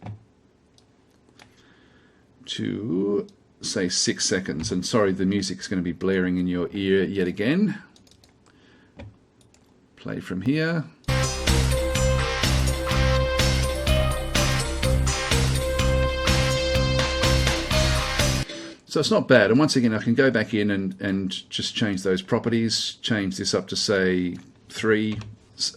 to say 6 seconds. And sorry, the music's going to be blaring in your ear yet again. Play from here. So it's not bad. And once again, I can go back in and just change those properties, change this up to say 3,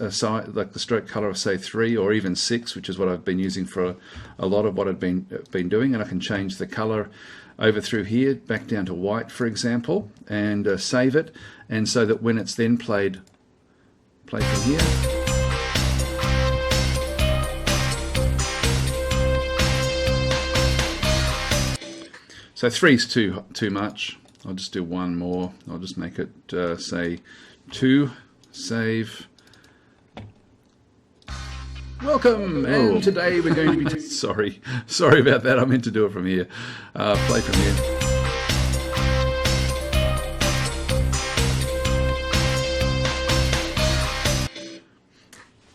like the stroke color of say 3 or even 6, which is what I've been using for a lot of what I've been doing. And I can change the color over through here back down to white, for example, and save it. And so that when it's then play from here. So 3 is too much. I'll just do one more. I'll just make it say 2. Save. Welcome, and today we're going to be sorry about that. I meant to do it from here. Play from here.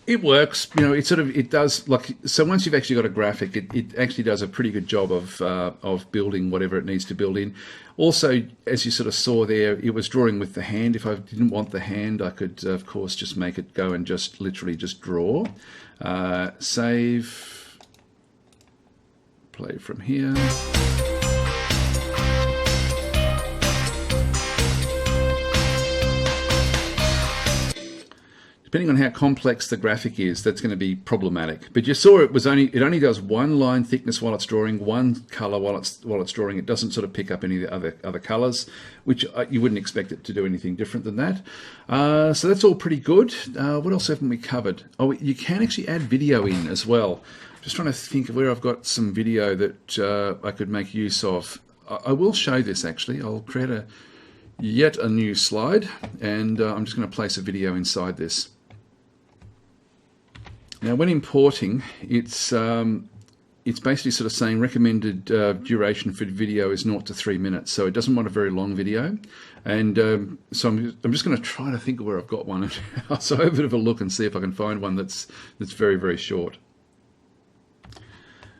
It works, you know. It does, like, so once you've actually got a graphic, it actually does a pretty good job of building whatever it needs to build in. Also, as you sort of saw there, it was drawing with the hand. If I didn't want the hand, I could of course just make it go and just literally just draw. Save. Play from here. Depending on how complex the graphic is, that's going to be problematic. But you saw it only does one line thickness while it's drawing, one color while it's drawing. It doesn't sort of pick up any of the other colors, which you wouldn't expect it to do anything different than that. So that's all pretty good. What else haven't we covered? Oh, you can actually add video in as well. Just trying to think of where I've got some video that I could make use of. I will show this actually. I'll create yet a new slide, and I'm just going to place a video inside this. Now, when importing, it's basically sort of saying recommended duration for video is 0 to 3 minutes, so it doesn't want a very long video. And so I'm just going to try to think of where I've got one. So I'll have a bit of a look and see if I can find one that's very, very short.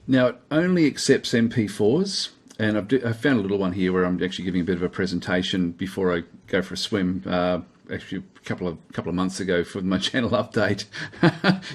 Now, it only accepts MP4s, and I've found a little one here where I'm actually giving a bit of a presentation before I go for a swim. actually a couple of months ago for my channel update.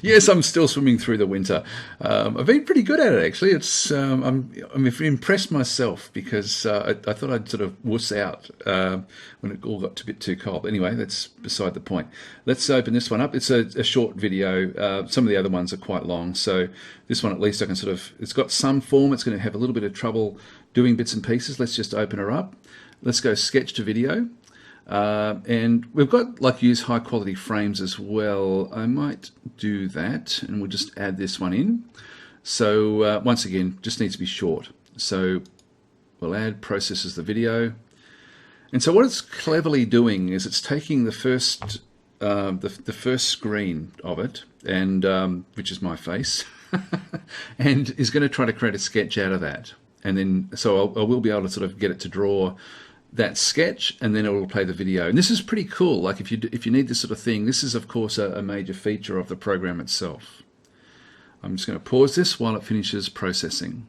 Yes, I'm still swimming through the winter. I've been pretty good at it actually. It's I'm impressed myself because I thought I'd sort of wuss out when it all got a bit too cold. Anyway, that's beside the point. Let's open this one up. It's a short video. Some of the other ones are quite long, so this one at least I can sort of. It's got some form. It's going to have a little bit of trouble doing bits and pieces. Let's just open her up. Let's go sketch to video. And we've got like use high quality frames as well. I might do that and we'll just add this one in. So once again, just needs to be short. So we'll add processes the video. And so what it's cleverly doing is it's taking the first screen of it, and which is my face, and is going to try to create a sketch out of that. And then so I will be able to sort of get it to draw that sketch, and then it will play the video. And this is pretty cool. Like if you need this sort of thing, this is of course a major feature of the program itself. I'm just going to pause this while it finishes processing.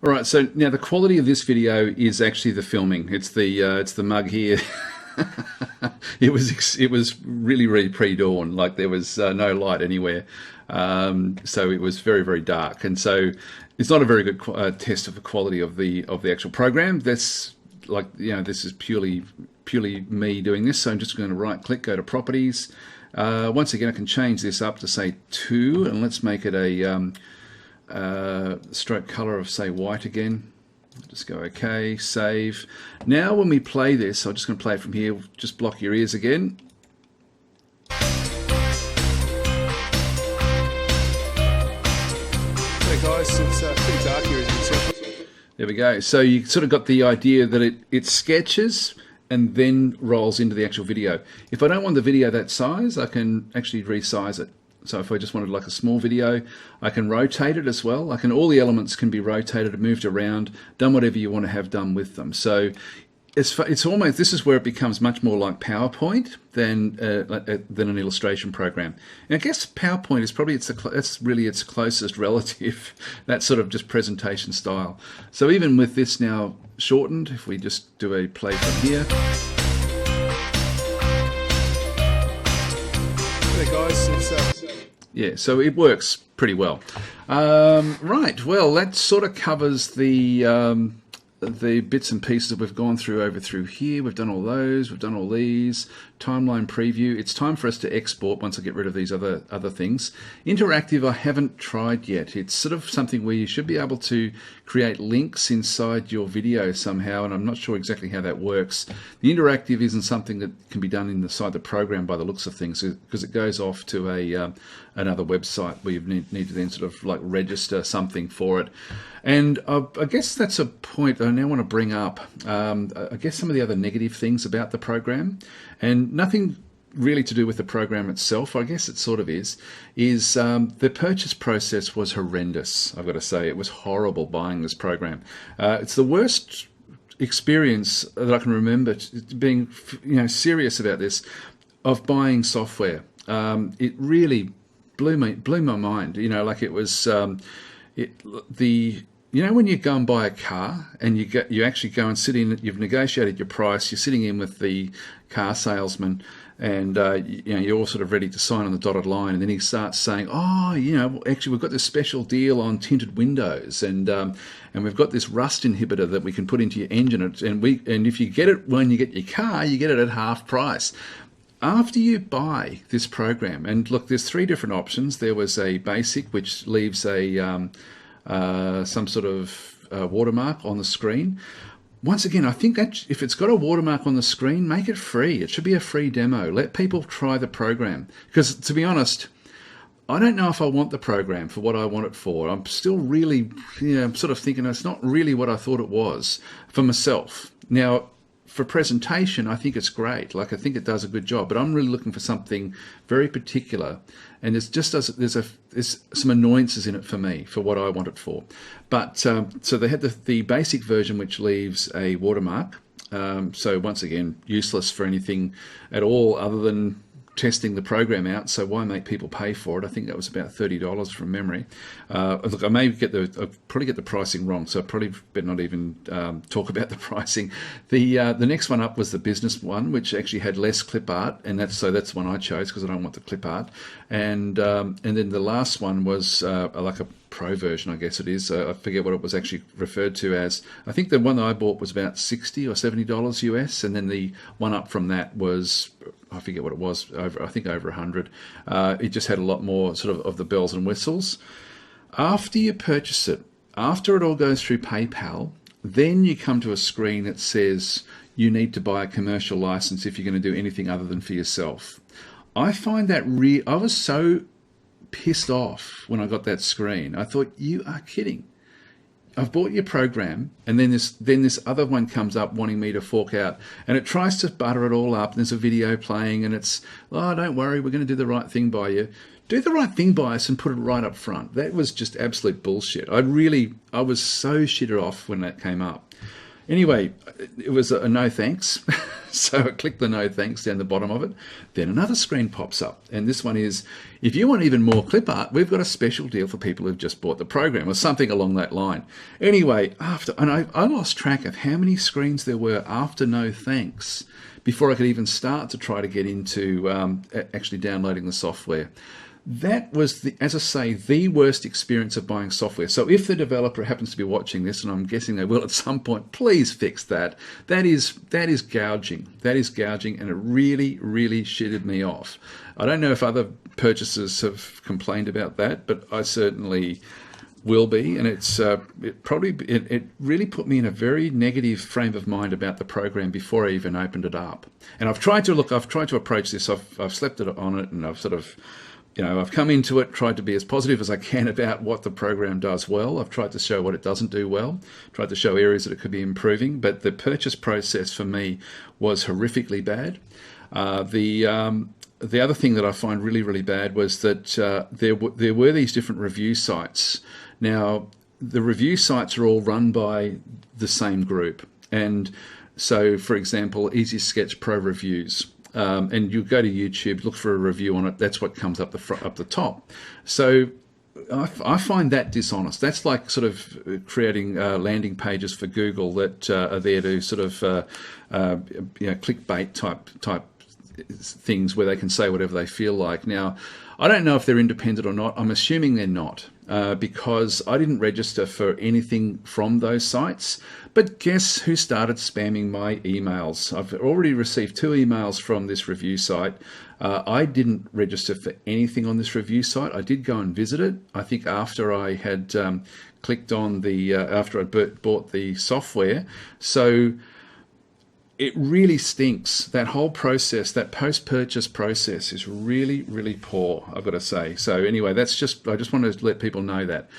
All right, so now the quality of this video is actually the filming. It's the mug here. It was really pre-dawn. Like there was no light anywhere, so it was very dark, and so it's not a very good test of the quality of the actual program. That's like, you know, this is purely me doing this. So I'm just going to right click, go to properties. Once again, I can change this up to say 2, and let's make it a stroke color of say white again. Just go OK, save. Now when we play this, I'm just going to play it from here. Just block your ears again. Hey guys, it's pretty dark here as you can see. There we go. So you sort of got the idea that it sketches and then rolls into the actual video. If I don't want the video that size, I can actually resize it. So if I just wanted like a small video, I can rotate it as well. All the elements can be rotated and moved around, done whatever you want to have done with them. So it's almost, this is where it becomes much more like PowerPoint than an illustration program. And I guess PowerPoint is probably that's really its closest relative, that sort of just presentation style. So even with this now shortened, if we just do a play from here. Hey guys, yeah, so it works pretty well. Right, well, that sort of covers the bits and pieces that we've gone through here. We've done all those, we've done all these. Timeline preview. It's time for us to export once I get rid of these other things. Interactive I haven't tried yet. It's sort of something where you should be able to create links inside your video somehow, and I'm not sure exactly how that works. The interactive isn't something that can be done inside the program by the looks of things, because it goes off to another website where you need to then sort of like register something for it. And I guess that's a point I now want to bring up. I guess some of the other negative things about the program, and nothing really to do with the program itself, I guess it sort of is the purchase process was horrendous. I've got to say, it was horrible buying this program. It's the worst experience that I can remember being, serious about this, of buying software. It really blew my mind. Like it was when you go and buy a car and you actually go and sit in, you've negotiated your price, you're sitting in with the car salesman, and you're all sort of ready to sign on the dotted line, and then he starts saying, actually we've got this special deal on tinted windows, and we've got this rust inhibitor that we can put into your engine, and if you get it when you get your car, you get it at half price. After you buy this program, and look, there's 3 different options. There was a basic, which leaves some sort of watermark on the screen. Once again, I think that if it's got a watermark on the screen, make it free. It should be a free demo. Let people try the program. Because to be honest, I don't know if I want the program for what I want it for. I'm still really, I'm sort of thinking it's not really what I thought it was for myself. Now, for presentation, I think it's great. Like, I think it does a good job, but I'm really looking for something very particular, and there's some annoyances in it for me for what I want it for. But so they had the basic version, which leaves a watermark. So once again, useless for anything at all other than testing the program out, so why make people pay for it? I think that was about $30 from memory. Look, I may I'll probably get the pricing wrong, so I probably better not even talk about the pricing. The next one up was the business one, which actually had less clip art, and that's the one I chose because I don't want the clip art. And then the last one was like a pro version, I guess it is. I forget what it was actually referred to as. I think the one that I bought was about $60 or $70 US, and then the one up from that was, I forget what it was, I think over 100. It just had a lot more sort of the bells and whistles. After you purchase it, after it all goes through PayPal, then you come to a screen that says you need to buy a commercial license if you're going to do anything other than for yourself. I find that I was so pissed off when I got that screen. I thought, you are kidding. I've bought your program, and then this other one comes up wanting me to fork out, and it tries to butter it all up. And there's a video playing, and it's, oh, don't worry, we're going to do the right thing by you. Do the right thing by us and put it right up front. That was just absolute bullshit. I was so shitted off when that came up. Anyway, it was a no thanks. So I clicked the no thanks down the bottom of it. Then another screen pops up. And this one is, if you want even more clip art, we've got a special deal for people who've just bought the program, or something along that line. Anyway, I lost track of how many screens there were after no thanks before I could even start to try to get into actually downloading the software. That was, as I say, the worst experience of buying software. So if the developer happens to be watching this, and I'm guessing they will at some point, please fix that. That is gouging. That is gouging, and it really, really shitted me off. I don't know if other purchasers have complained about that, but I certainly will be, and it really put me in a very negative frame of mind about the program before I even opened it up. And I've tried to approach this. I've slept on it, and I've sort of, I've come into it, tried to be as positive as I can about what the program does well. I've tried to show what it doesn't do well, tried to show areas that it could be improving, but the purchase process for me was horrifically bad. The other thing that I find really, really bad was that there were these different review sites. Now, the review sites are all run by the same group. And so, for example, Easy Sketch Pro Reviews. And you go to YouTube, look for a review on it. That's what comes up the top. So I find that dishonest. That's like sort of creating landing pages for Google that are there to sort of clickbait type things where they can say whatever they feel like. Now, I don't know if they're independent or not. I'm assuming they're not, because I didn't register for anything from those sites. But guess who started spamming my emails? I've already received 2 emails from this review site. I didn't register for anything on this review site. I did go and visit it. I think after I had clicked on after I bought the software. So it really stinks. That whole process, that post-purchase process, is really, really poor, I've got to say. So anyway, I just wanted to let people know that.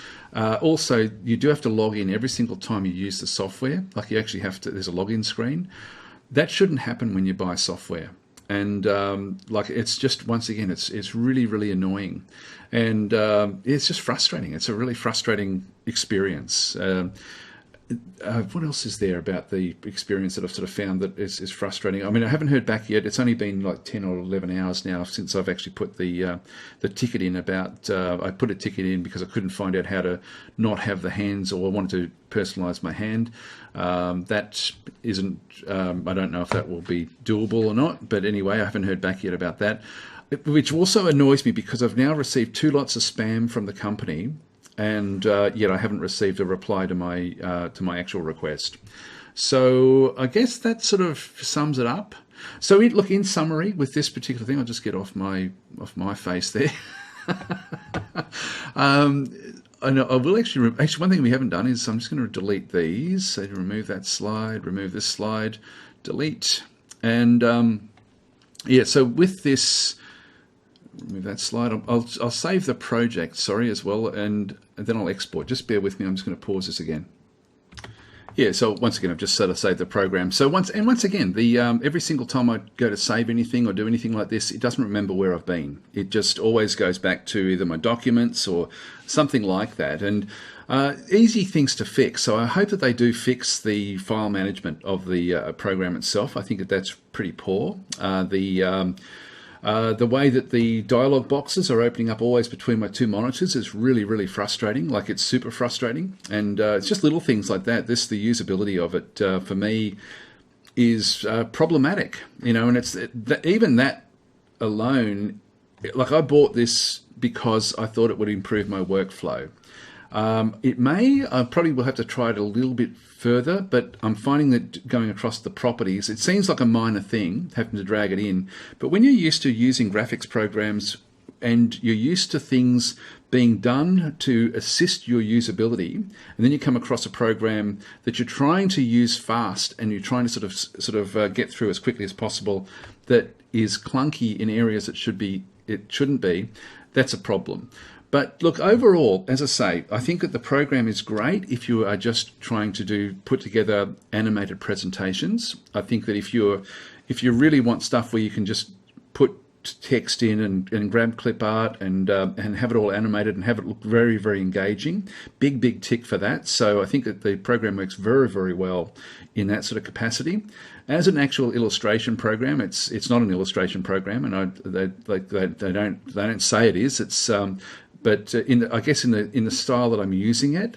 Also, you do have to log in every single time you use the software. Like you actually have to, there's a login screen. That shouldn't happen when you buy software. And it's just, once again, it's really, really annoying. And it's just frustrating. It's a really frustrating experience. What else is there about the experience that I've sort of found that is frustrating? I mean, I haven't heard back yet. It's only been like 10 or 11 hours now since I've actually put the ticket in about, I put a ticket in because I couldn't find out how to not have the hands, or I wanted to personalize my hand. That isn't, I don't know if that will be doable or not, but anyway, I haven't heard back yet about that, which also annoys me because I've now received 2 lots of spam from the company. And yet I haven't received a reply to my actual request. So I guess that sort of sums it up. So look, in summary, with this particular thing, I'll just get off my face there. I will actually one thing we haven't done is I'm just going to delete these. So remove that slide, remove this slide, delete, and so with this. Remove that slide. I'll save the project, sorry, as well, and then I'll export. Just bear with me. I'm just going to pause this again. Yeah, so once again, I've just sort of saved the program. So once again, every single time I go to save anything or do anything like this, it doesn't remember where I've been. It just always goes back to either my documents or something like that. And easy things to fix. So I hope that they do fix the file management of the program itself. I think that's pretty poor. The way that the dialog boxes are opening up always between my two monitors is really, really frustrating. Like, it's super frustrating. And it's just little things like that. The usability of it, for me, is problematic. And it's even that alone, like, I bought this because I thought it would improve my workflow. I probably will have to try it a little bit further, but I'm finding that going across the properties, it seems like a minor thing, having to drag it in. But when you're used to using graphics programs and you're used to things being done to assist your usability, and then you come across a program that you're trying to use fast and you're trying to sort of get through as quickly as possible, that is clunky in areas it shouldn't be, that's a problem. But look, overall, as I say, I think that the program is great if you are just trying to put together animated presentations. I think that if you really want stuff where you can just put text in and grab clip art and have it all animated and have it look very, very engaging, big tick for that. So I think that the program works very, very well in that sort of capacity. As an actual illustration program, it's not an illustration program, and they don't say it is. It's but I guess in the style that I'm using it,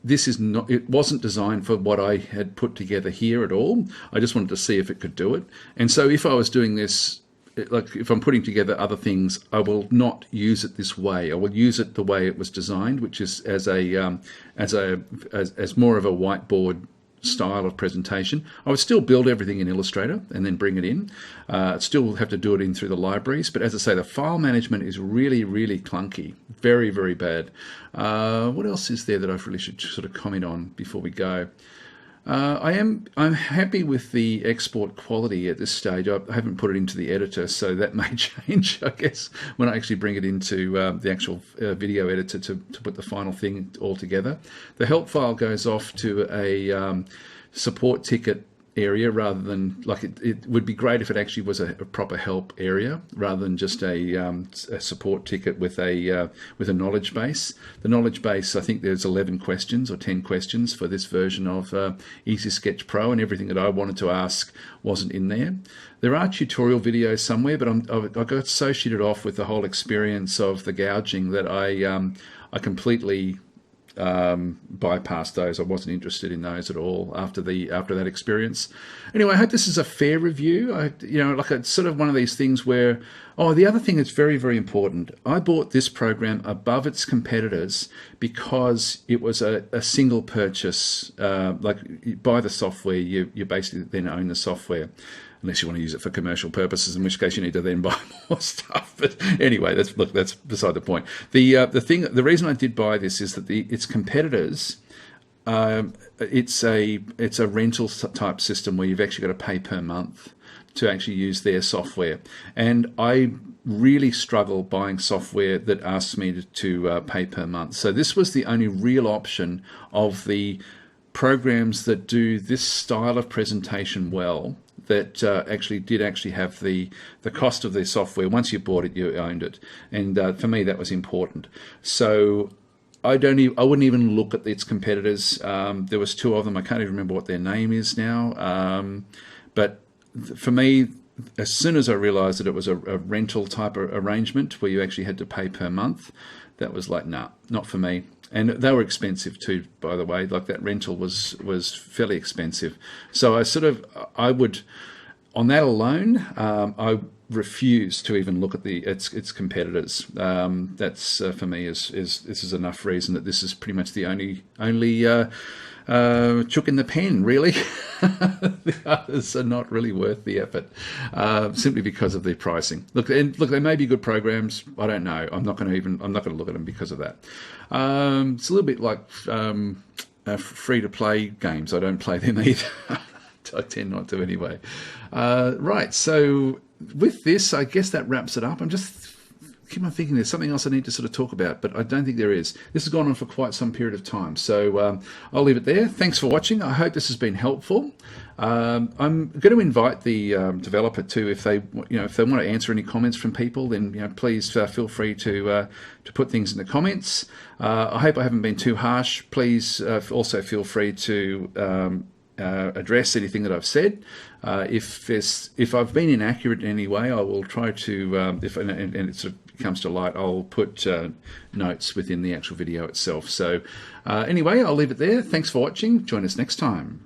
this is not. It wasn't designed for what I had put together here at all. I just wanted to see if it could do it. And so if I was doing this, like if I'm putting together other things, I will not use it this way. I will use it the way it was designed, which is as more of a whiteboard style of presentation. I would still build everything in Illustrator and then bring it in. Still have to do it in through the libraries, but as I say, the file management is really, really clunky. Very, very bad. What else is there that I really should sort of comment on before we go? I'm happy with the export quality at this stage. I haven't put it into the editor, so that may change, I guess, when I actually bring it into the actual video editor to put the final thing all together. The help file goes off to a support ticket area rather than, like, it would be great if it actually was a proper help area rather than just a support ticket with a knowledge base. The knowledge base, I think there's 11 questions or 10 questions for this version of Easy Sketch Pro, and everything that I wanted to ask wasn't in there. There are tutorial videos somewhere, but I got so shitted off with the whole experience of the gouging that I completely bypassed those. I wasn't interested in those at all after that experience. Anyway, I hope this is a fair review. Like, it's sort of one of these things where, the other thing that's very, very important, I bought this program above its competitors because it was a single purchase. Like, you buy the software, you basically then own the software, unless you want to use it for commercial purposes, in which case you need to then buy more stuff. But anyway, that's beside the point. The reason I did buy this is that its competitors, it's a rental type system where you've actually got to pay per month to actually use their software, and I really struggle buying software that asks me to pay per month. So this was the only real option of the programs that do this style of presentation well, that actually have the cost of their software. Once you bought it, you owned it, and for me that was important. So I wouldn't even look at its competitors. There was two of them. I can't even remember what their name is now. But for me, as soon as I realised that it was a rental type of arrangement where you actually had to pay per month, that was like, nah, not for me. And they were expensive too, by the way. Like, that rental was fairly expensive. So I would, on that alone, I refuse to even look at its competitors. That's for me this is enough reason that this is pretty much the only chook in the pen, really. The others are not really worth the effort, simply because of their pricing. Look, they may be good programs. I don't know. I'm not going to look at them because of that. It's a little bit like free-to-play games. I don't play them either. I tend not to anyway. Right. So with this, I guess that wraps it up. I'm just keep on thinking there's something else I need to sort of talk about, but I don't think there is. This has gone on for quite some period of time, so I'll leave it there. Thanks for watching. I hope this has been helpful. I'm going to invite the developer too, if they want to answer any comments from people, then please feel free to put things in the comments. I hope I haven't been too harsh. Please also feel free to address anything that I've said. If I've been inaccurate in any way, I will try to, and it sort of comes to light, I'll put notes within the actual video itself. So anyway, I'll leave it there. Thanks for watching. Join us next time.